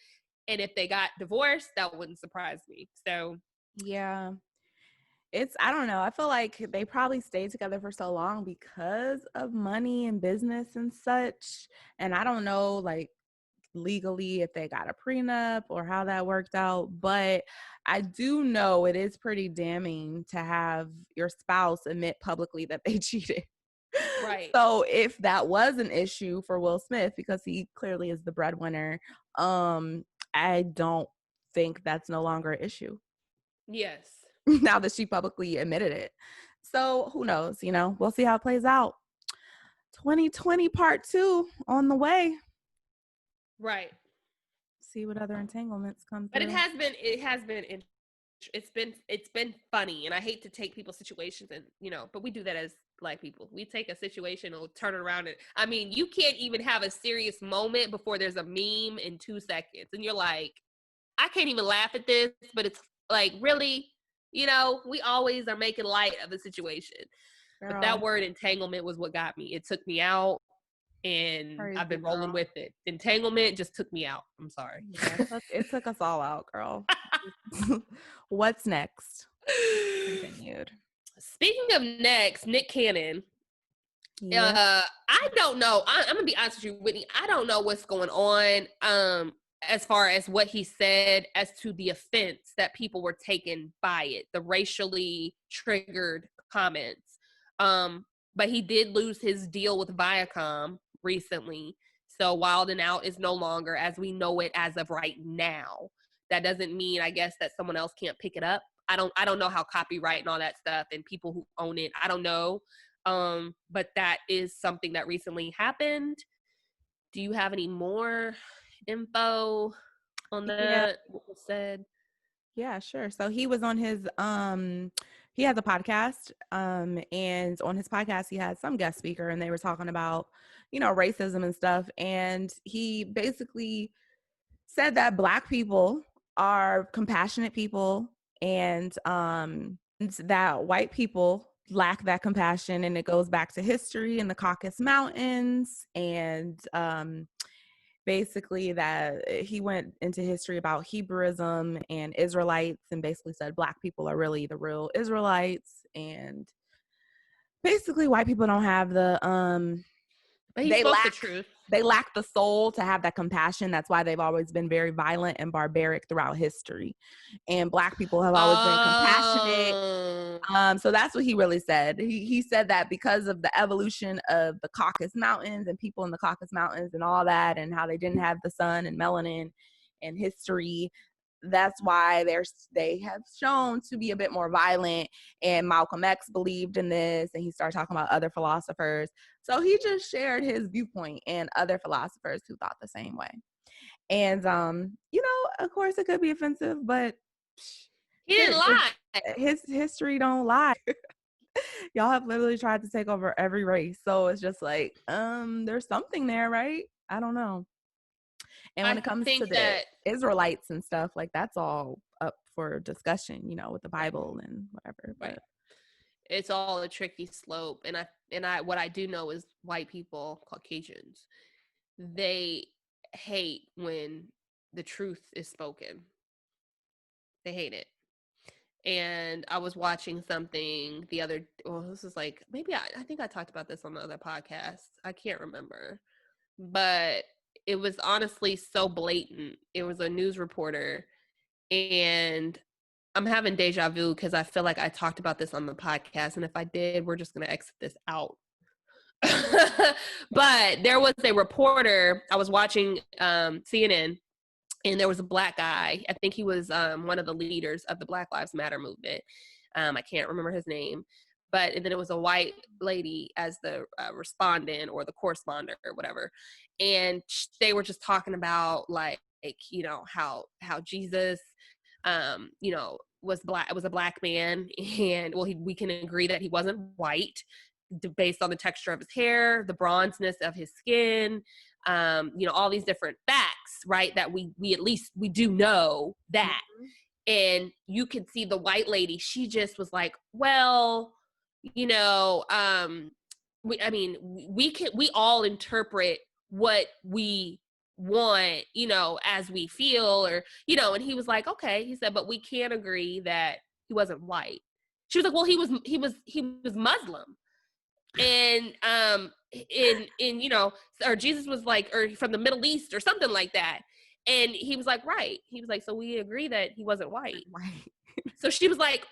And if they got divorced, that wouldn't surprise me. So yeah, I don't know. I feel like they probably stayed together for so long because of money and business and such. And I don't know, like, legally if they got a prenup or how that worked out, but I do know it is pretty damning to have your spouse admit publicly that they cheated. Right. So if that was an issue for Will Smith, because he clearly is the breadwinner, I don't think that's no longer an issue. Yes. Now that she publicly admitted it. So who knows, we'll see how it plays out. 2020 part 2 on the way. Right. See what other entanglements come But through. it's been funny, and I hate to take people's situations and, but we do that as Black people. We take a situation and turn it around. And I mean, you can't even have a serious moment before there's a meme in 2 seconds. And you're like, I can't even laugh at this, but it's like, really? You know, we always are making light of the situation. Girl, But that word entanglement was what got me. It took me out, and I've crazy been rolling girl. with it. Entanglement just took me out. I'm sorry. Yeah, it took us all out, girl. What's next? Continued. Speaking of next, Nick Cannon. Yeah. I don't know. I'm gonna be honest with you, Whitney. I don't know what's going on. As far as what he said as to the offense that people were taken by it, the racially triggered comments. But he did lose his deal with Viacom recently. So Wild and Out is no longer as we know it as of right now. That doesn't mean, I guess, that someone else can't pick it up. I don't know how copyright and all that stuff and people who own it. I don't know. But that is something that recently happened. Do you have any more info on Yeah. that? What was said? Yeah, sure. So he was on his he has a podcast and on his podcast he had some guest speaker and they were talking about, racism and stuff, and he basically said that Black people are compassionate people, and that white people lack that compassion, and it goes back to history and the Caucasus Mountains, and basically that he went into history about Hebrewism and Israelites, and basically said Black people are really the real Israelites, and basically white people don't have the But he they spoke the lack truth. they lack the soul to have that compassion. That's why they've always been very violent and barbaric throughout history, and Black people have always been compassionate. Oh, So that's what he really said. He said that because of the evolution of the Caucasus Mountains and people in the Caucasus Mountains and all that, and how they didn't have the sun and melanin and history, that's why they have shown to be a bit more violent. And Malcolm X believed in this, and he started talking about other philosophers. So he just shared his viewpoint and other philosophers who thought the same way. And of course it could be offensive, but he didn't lie. his history don't lie. Y'all have literally tried to take over every race, so it's just like there's something there, right? I don't know. And when I it comes to think the that Israelites and stuff, like that's all up for discussion, with the Bible and whatever. right. But It's all a tricky slope, and I what I do know is white people, Caucasians, they hate when the truth is spoken. They hate it. And I was watching something the other, well, this is like, maybe I think I talked about this on the other podcast. I can't remember. But it was honestly so blatant. It was a news reporter, and I'm having deja vu because I feel like I talked about this on the podcast. And if I did, we're just going to exit this out. But there was a reporter, I was watching CNN, and there was a Black guy. I think he was one of the leaders of the Black Lives Matter movement. I can't remember his name, and then it was a white lady as the respondent or the correspondent or whatever, and they were just talking about like how Jesus, was a black man, and well, we can agree that he wasn't white based on the texture of his hair, the bronzeness of his skin, all these different facts, right? That we at least we do know that. mm-hmm. And you could see the white lady, she just was like, well, we all interpret what we want, as we feel, or, and he was like, okay, he said, but we can't agree that he wasn't white. She was like, well, he was Muslim. And or Jesus was like, or from the Middle East or something like that. And he was like, right. He was like, so we agree that he wasn't white. Right. So she was like,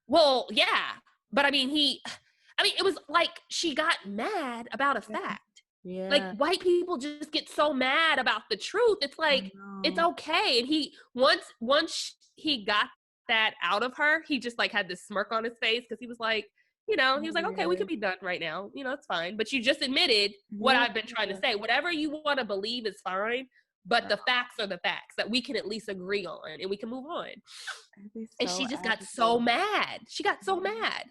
well, yeah. But it was like she got mad about a fact. Yeah. Like white people just get so mad about the truth. It's like, it's okay. And he, once he got that out of her, he just like had this smirk on his face because he was like, he was like, okay, we could be done right now. It's fine. But you just admitted what I've been trying to say. Whatever you want to believe is fine. But the facts are the facts that we can at least agree on, and we can move on. And she just got so mad. She got so mad.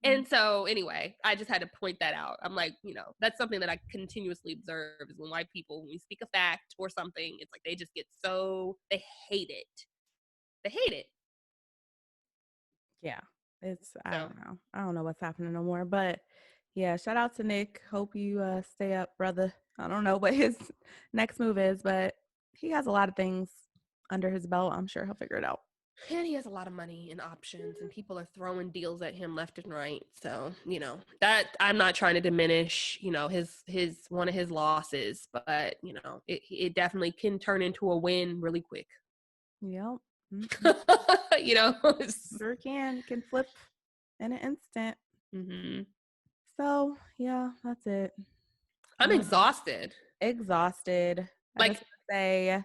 And so anyway, I just had to point that out. I'm like, that's something that I continuously observe is when white people, when we speak a fact or something, it's like they just get they hate it. They hate it. Yeah. I So don't know. I don't know what's happening no more. But yeah, shout out to Nick. Hope you stay up, brother. I don't know what his next move is, but he has a lot of things under his belt. I'm sure he'll figure it out. and he has a lot of money and options, and people are throwing deals at him left and right. So, that I'm not trying to diminish, his one of his losses, but it definitely can turn into a win really quick. Yep. you know. Sure can flip in an instant. Mm-hmm. So yeah, that's it. I'm exhausted. Exhausted. I Like, just say,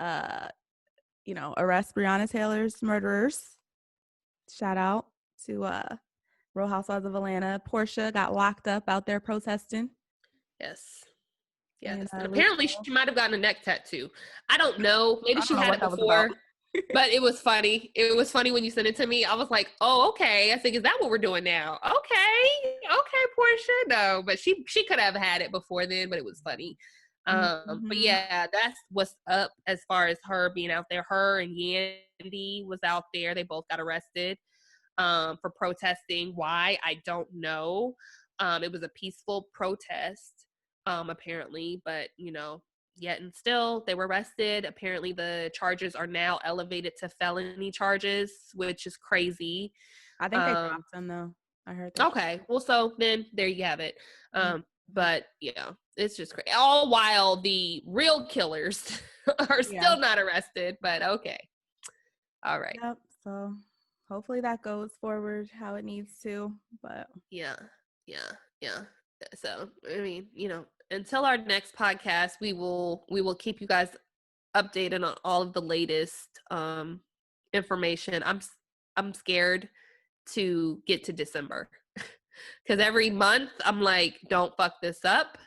uh, arrest Breonna Taylor's murderers. Shout out to Real Housewives of Atlanta. Portia got locked up out there protesting. yes. And Yes. And Luke, apparently she might have gotten a neck tattoo. I don't know. Maybe I she don't know had what it that was about. before, but it was funny. It was funny when you sent it to me. I was like, oh, okay. I think, is that what we're doing now? Okay. Okay, Portia. No, but she could have had it before then, but it was funny. But yeah, that's what's up as far as her being out there. Her and Yandy was out there. They both got arrested for protesting. Why? I don't know. It was a peaceful protest, apparently, but yet and still they were arrested. Apparently the charges are now elevated to felony charges, which is crazy. I think they dropped them though. I heard that. Okay, well, so then there you have it. But yeah, it's just crazy. All while the real killers are still not arrested, but okay. All right. Yep. So hopefully that goes forward how it needs to. But Yeah. So I mean, until our next podcast, we will keep you guys updated on all of the latest information. I'm scared to get to December because every month I'm like, don't fuck this up,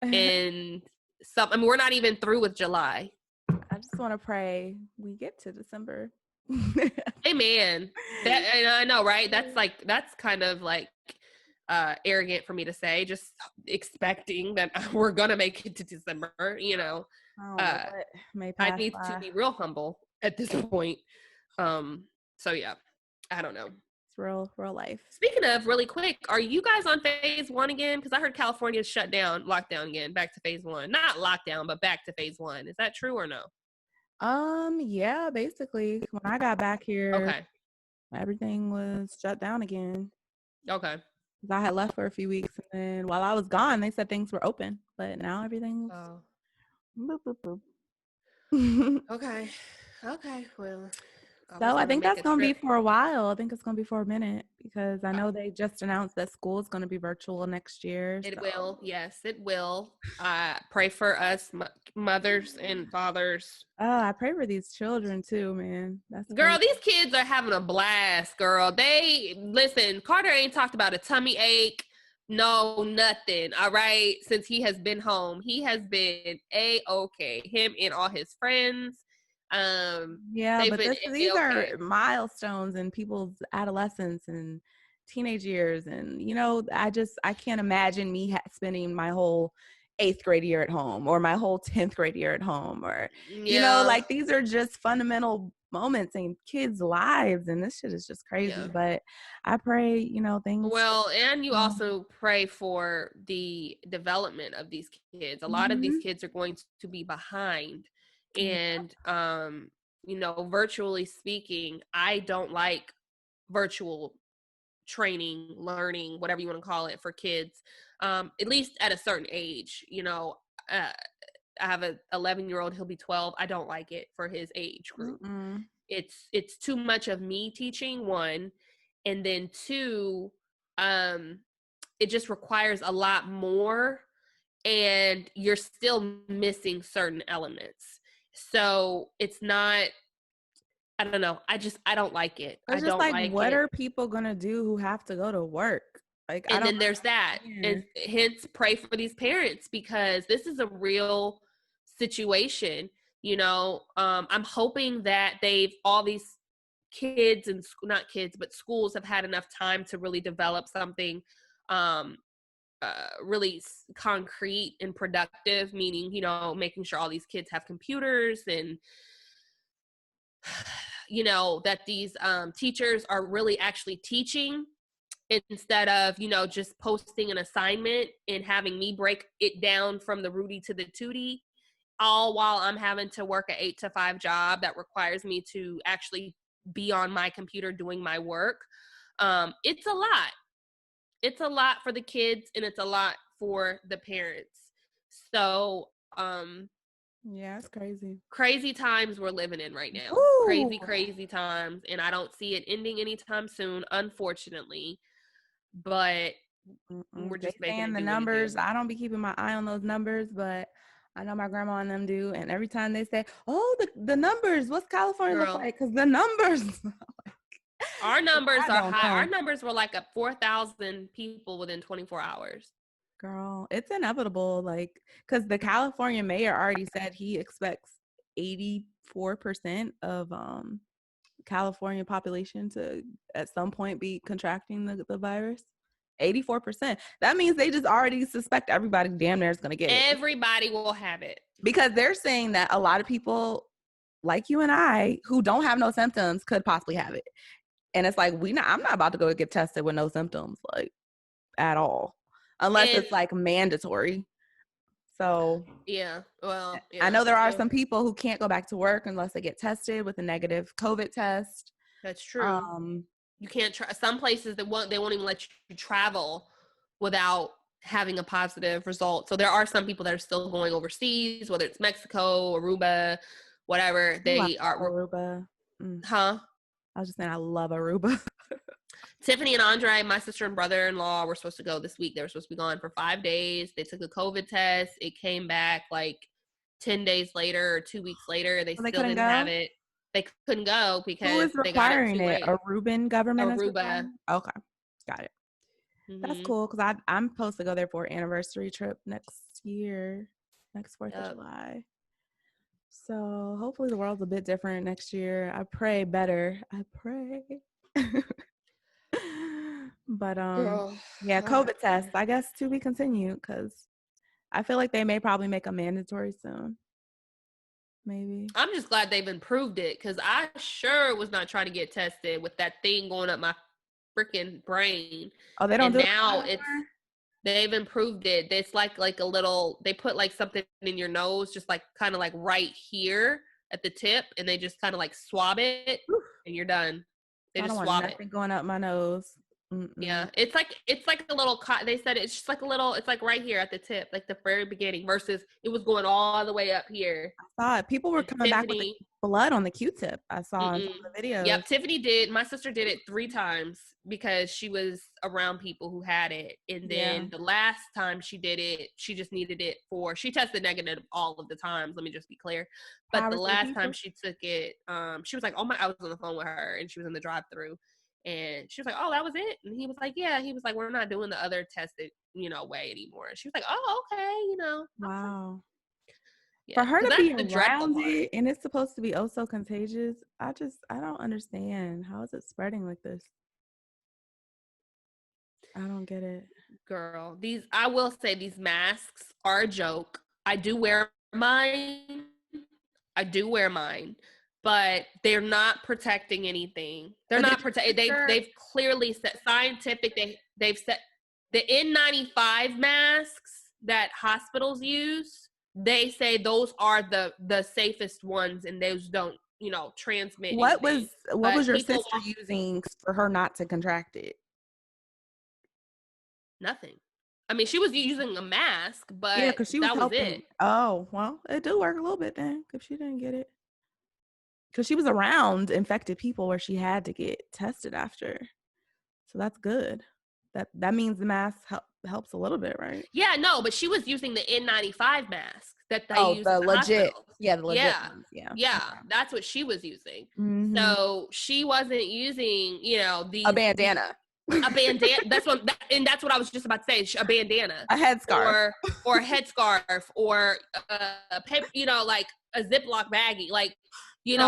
and we're not even through with July. I just want to pray we get to December. Amen. That, and I know, right? That's kind of like arrogant for me to say, just expecting that we're gonna make it to December. I need to be real humble at this point. So yeah, I don't know. It's real life. Speaking of, really quick, are you guys on phase 1 again? Because I heard California's shut down, lockdown again, back to phase 1. Not lockdown, but back to phase 1. Is that true or no? Yeah, basically when I got back here, okay, everything was shut down again. Okay. I had left for a few weeks, and then while I was gone, they said things were open, but now everything's boop, boop, boop. Okay. Well, So I think that's going to be for a while. I think it's going to be for a minute because I know they just announced that school is going to be virtual next year. It will. Yes, it will. Pray for us mothers and fathers. Oh, I pray for these children too, man. Girl, these kids are having a blast, girl. Listen, Carter ain't talked about a tummy ache. No, nothing. All right. Since he has been home, he has been A-okay. Him and all his friends. Yeah, but these are milestones in people's adolescence and teenage years, and I can't imagine me spending my whole 8th grade year at home or my whole 10th grade year at home, or like these are just fundamental moments in kids' lives, and this shit is just crazy. But I pray things and you also pray for the development of these kids. A lot of these kids are going to be behind. And virtually speaking, I don't like virtual training, learning, whatever you want to call it, for kids, at least at a certain age. I have a 11-year-old, he'll be 12. I don't like it for his age group. It's too much of me teaching, one, and then two, it just requires a lot more, and you're still missing certain elements. So it's not, I don't know. I don't like it. I don't like what are people gonna do who have to go to work? And then there's that. And hence pray for these parents, because this is a real situation. I'm hoping that all these kids and not kids, but schools have had enough time to really develop something really concrete and productive, meaning, making sure all these kids have computers and, you know, that these teachers are really actually teaching instead of, you know, just posting an assignment and having me break it down from the Rudy to the Tootie, all while I'm having to work an 8 to 5 job that requires me to actually be on my computer doing my work. It's a lot. It's a lot for the kids and it's a lot for the parents. So, yeah, it's crazy. Crazy times we're living in right now. Ooh. Crazy times. And I don't see it ending anytime soon, unfortunately. But we're just they making saying it the do numbers. what it do. I don't be keeping my eye on those numbers, but I know my grandma and them do. And every time they say, "Oh, the numbers, what's California look like?" Because the numbers, our numbers I are don't high. know. Our numbers were like 4,000 people within 24 hours. Girl, it's inevitable. Like, because the California mayor already said he expects 84% of California population to at some point be contracting the virus. 84%. That means they just already suspect everybody damn near is going to get it. Everybody will have it. Because they're saying that a lot of people like you and I who don't have no symptoms could possibly have it. And it's like, I'm not about to go get tested with no symptoms, like, at all. Unless it's like mandatory. So yeah, well, I know there are some people who can't go back to work unless they get tested with a negative COVID test. That's true. You can't try. Some places they won't even let you travel without having a positive result. So there are some people that are still going overseas, whether it's Mexico, Aruba, whatever. They are Aruba. Huh? I was just saying I love Aruba. Tiffany and Andre, my sister and brother-in-law, were supposed to go this week. They were supposed to be gone for 5 days. They took a COVID test. It came back like 10 days later or 2 weeks later. They still didn't have it. They couldn't go because who is requiring they got it too late. Aruban government? Aruba. Okay, got it. That's cool because I'm supposed to go there for an anniversary trip next year, next 4th of July. So hopefully the world's a bit different next year. I pray better. I pray. But yeah, COVID test, I guess, to be continued because I feel like they may probably make a mandatory soon. Maybe. I'm just glad they've improved it because I sure was not trying to get tested with that thing going up my freaking brain. Oh, they don't do it now they've improved it. It's like a little, they put like something in your nose, just like kind of like right here at the tip, and they just kind of like swab it, and you're done. They just swab it. Going up my nose. Yeah, it's like a little. They said it's just like a little. It's like right here at the tip, like the very beginning. Versus it was going all the way up here. I saw it. People were coming back with the blood on the Q-tip. I saw in some of the videos. Yep, Tiffany did. My sister did it 3 times because she was around people who had it, and then the last time she did it, she just needed it for. She tested negative all of the times. Let me just be clear. But the last time she took it, she was like, "Oh my!" I was on the phone with her, and she was in the drive-through. And she was like, "Oh, that was it?" And he was like, "Yeah." He was like, "We're not doing the other tested, way anymore." And she was like, "Oh, okay, Wow. Yeah. For her to be around it and it's supposed to be oh so contagious, I don't understand. How is it spreading like this? I don't get it. Girl, I will say these masks are a joke. I do wear mine. But they're not protecting anything. They're not protecting. They've clearly said scientific. They've said the N95 masks that hospitals use. They say those are the safest ones, and those don't transmit. What was your sister using for her not to contract it? Nothing. I mean, she was using a mask, but yeah, because she was helping. it. Oh well, it do work a little bit then if she didn't get it. Because she was around infected people where she had to get tested after. So that's good. That means the mask helps a little bit, right? Yeah, no, but she was using the N95 mask that they use the legit. Hospitals. Yeah, the legit ones. Yeah. Yeah, that's what she was using. Mm-hmm. So she wasn't using, a bandana. A bandana. That's what I was just about to say. A bandana, a headscarf, or a headscarf, or like a Ziploc baggie. Like,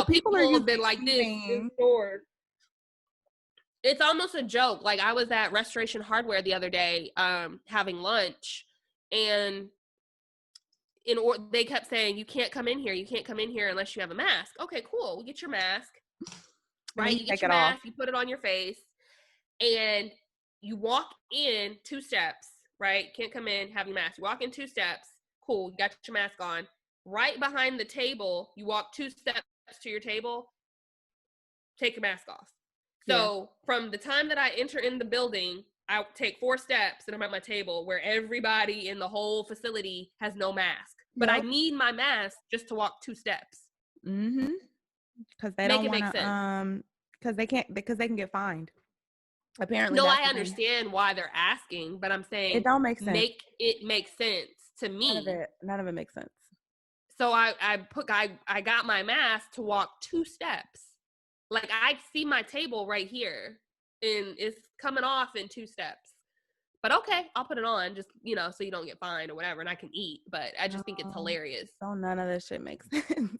people have been like this. It's almost a joke. Like, I was at Restoration Hardware the other day, having lunch, and they kept saying, "You can't come in here. You can't come in here unless you have a mask." Okay, cool. We'll get your mask. And then right? you You take get your it off. mask, you put it on your face, and you walk in 2 steps, right? Can't come in, have your mask. You walk in 2 steps. Cool, you got your mask on. Right behind the table, you walk 2 steps to your table, take your mask off. Yeah. So from the time that I enter in the building, I take 4 steps and I'm at my table where everybody in the whole facility has no mask. But I Yep. need my mask just to walk 2 steps. Mm-hmm. Because they Make don't it want make sense. to, because they can get fined. Apparently No, that's I the thing. understand why they're asking, but I'm saying It don't make sense. make it make sense to me. None of it makes sense. So I got my mask to walk 2 steps. Like I see my table right here and it's coming off in 2 steps. But okay, I'll put it on just, so you don't get fined or whatever and I can eat. But I just think it's hilarious. So none of this shit makes sense.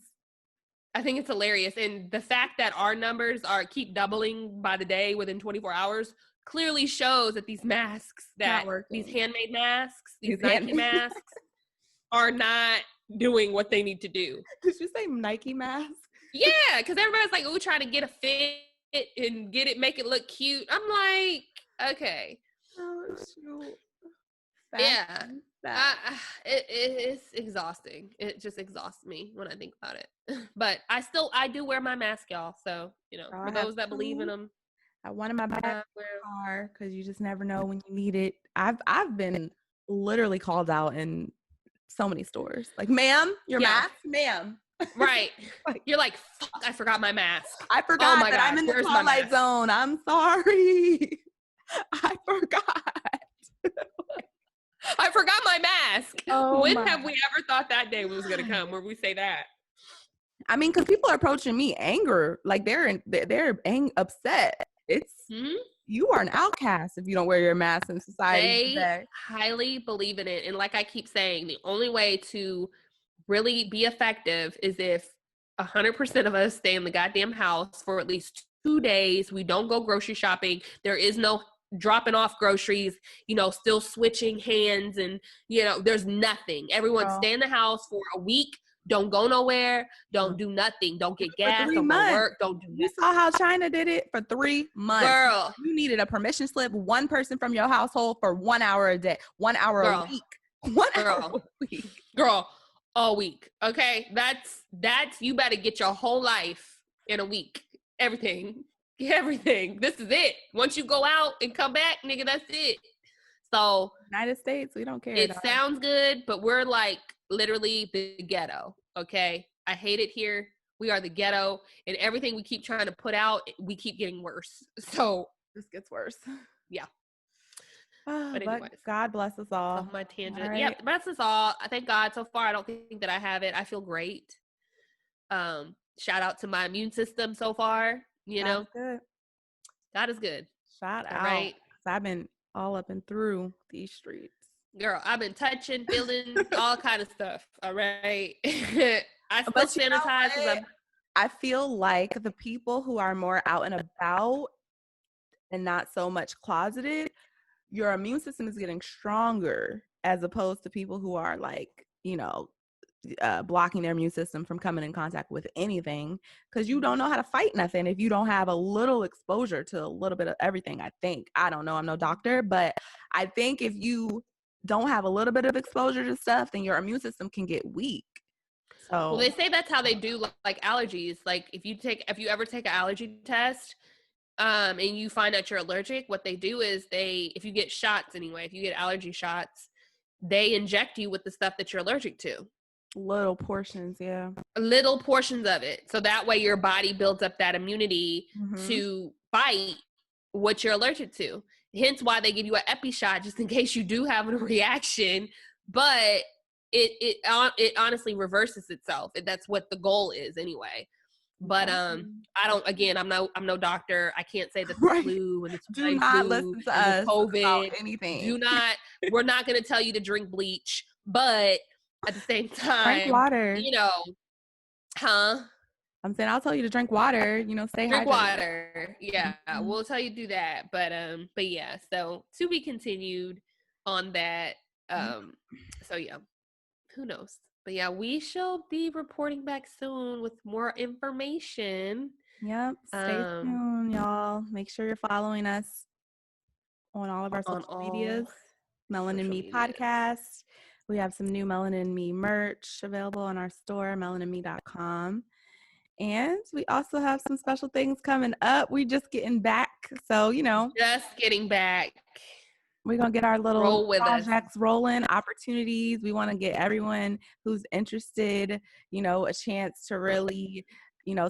I think it's hilarious. And the fact that our numbers keep doubling by the day within 24 hours clearly shows that these masks, these handmade masks, these Nike masks are not doing what they need to do. Did you say Nike mask? Yeah, because everybody's like, oh, trying to get a fit and make it look cute. I'm like, okay. Oh, shoot. Yeah. It's exhausting. It just exhausts me when I think about it. But I do wear my mask, y'all. So, for those that believe in them. I one in my back car because you just never know when you need it. I've been literally called out in so many stores. Like, ma'am, your mask, ma'am. Right. You're like, fuck, I forgot my mask. I forgot that I'm in the Twilight Zone. I'm sorry. I forgot. I forgot my mask. When have we ever thought that day was going to come where we say that? I mean, because people are approaching me anger. Like, they're upset. It's you are an outcast if you don't wear your mask in society. They highly believe in it. And like I keep saying, the only way to really be effective is if 100% of us stay in the goddamn house for at least 2 days. We don't go grocery shopping. There is no dropping off groceries, still switching hands and, there's nothing. Everyone stay in the house for a week. Don't go nowhere. Don't do nothing. Don't get gas. Don't go to work. Don't do nothing. You saw how China did it for 3 months. Girl. You needed a permission slip, one person from your household for 1 hour a day, 1 hour a week. 1 hour a week. Girl, all week. Okay? That's you better get your whole life in a week. Everything. This is it. Once you go out and come back, nigga, that's it. So United States, we don't care. It sounds good, but we're like literally the ghetto. Okay. I hate it here. We are the ghetto, and everything we keep trying to put out, we keep getting worse. So this gets worse. Yeah. But anyways, God bless us all. Off my tangent. Right. Yeah, bless us all. I thank God so far. I don't think that I have it. I feel great. Shout out to my immune system so far. That's good. God is good. Shout out. Right. I've been all up and through these streets. Girl, I've been touching, feeling, all kind of stuff. All right. I still sanitize. I feel like the people who are more out and about and not so much closeted, your immune system is getting stronger as opposed to people who are like, blocking their immune system from coming in contact with anything because you don't know how to fight nothing if you don't have a little exposure to a little bit of everything. I don't know, I'm no doctor, but I think if you don't have a little bit of exposure to stuff, then your immune system can get weak. So they say that's how they do like allergies. Like if you ever take an allergy test and you find out you're allergic, what they do is if you get shots anyway, if you get allergy shots, they inject you with the stuff that you're allergic to. Little portions, yeah. Little portions of it. So that way your body builds up that immunity to fight what you're allergic to. Hence why they give you an epi shot just in case you do have a reaction. But it honestly reverses itself. That's what the goal is anyway. But I don't. Again, I'm no doctor. I can't say that the flu and the do not listen to us COVID about anything. Do not. We're not going to tell you to drink bleach, but at the same time, drink water. I'm saying I'll tell you to drink water. Stay hydrated. Drink water. Yeah, we'll tell you to do that. But yeah. So to be continued on that. So yeah, who knows? But yeah, we shall be reporting back soon with more information. Yep. Stay tuned, y'all. Make sure you're following us on all of our social medias. Melanin Me Podcast. We have some new Melanin Me merch available on our store, melaninme.com. And we also have some special things coming up. We just getting back. So, just getting back. We're going to get our little projects rolling, opportunities. We want to get everyone who's interested, a chance to really,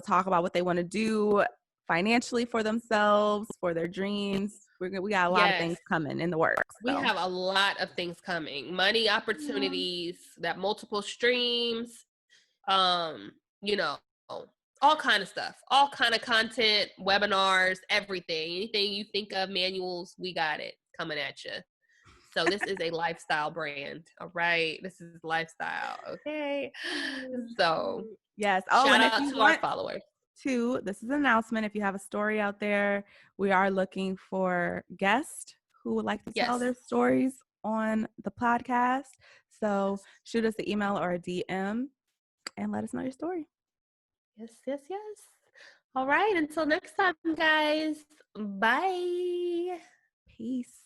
talk about what they want to do financially for themselves, for their dreams. We got a lot of things coming in the works. We have a lot of things coming. Money opportunities, that multiple streams, all kind of stuff, all kind of content, webinars, everything. Anything you think of, manuals, we got it coming at you. So this is a lifestyle brand. All right. This is lifestyle. Okay. So yes. Shout out to our followers. This is an announcement. If you have a story out there, we are looking for guests who would like to tell their stories on the podcast. So shoot us an email or a DM and let us know your story. Yes. All right. Until next time, guys. Bye. Peace.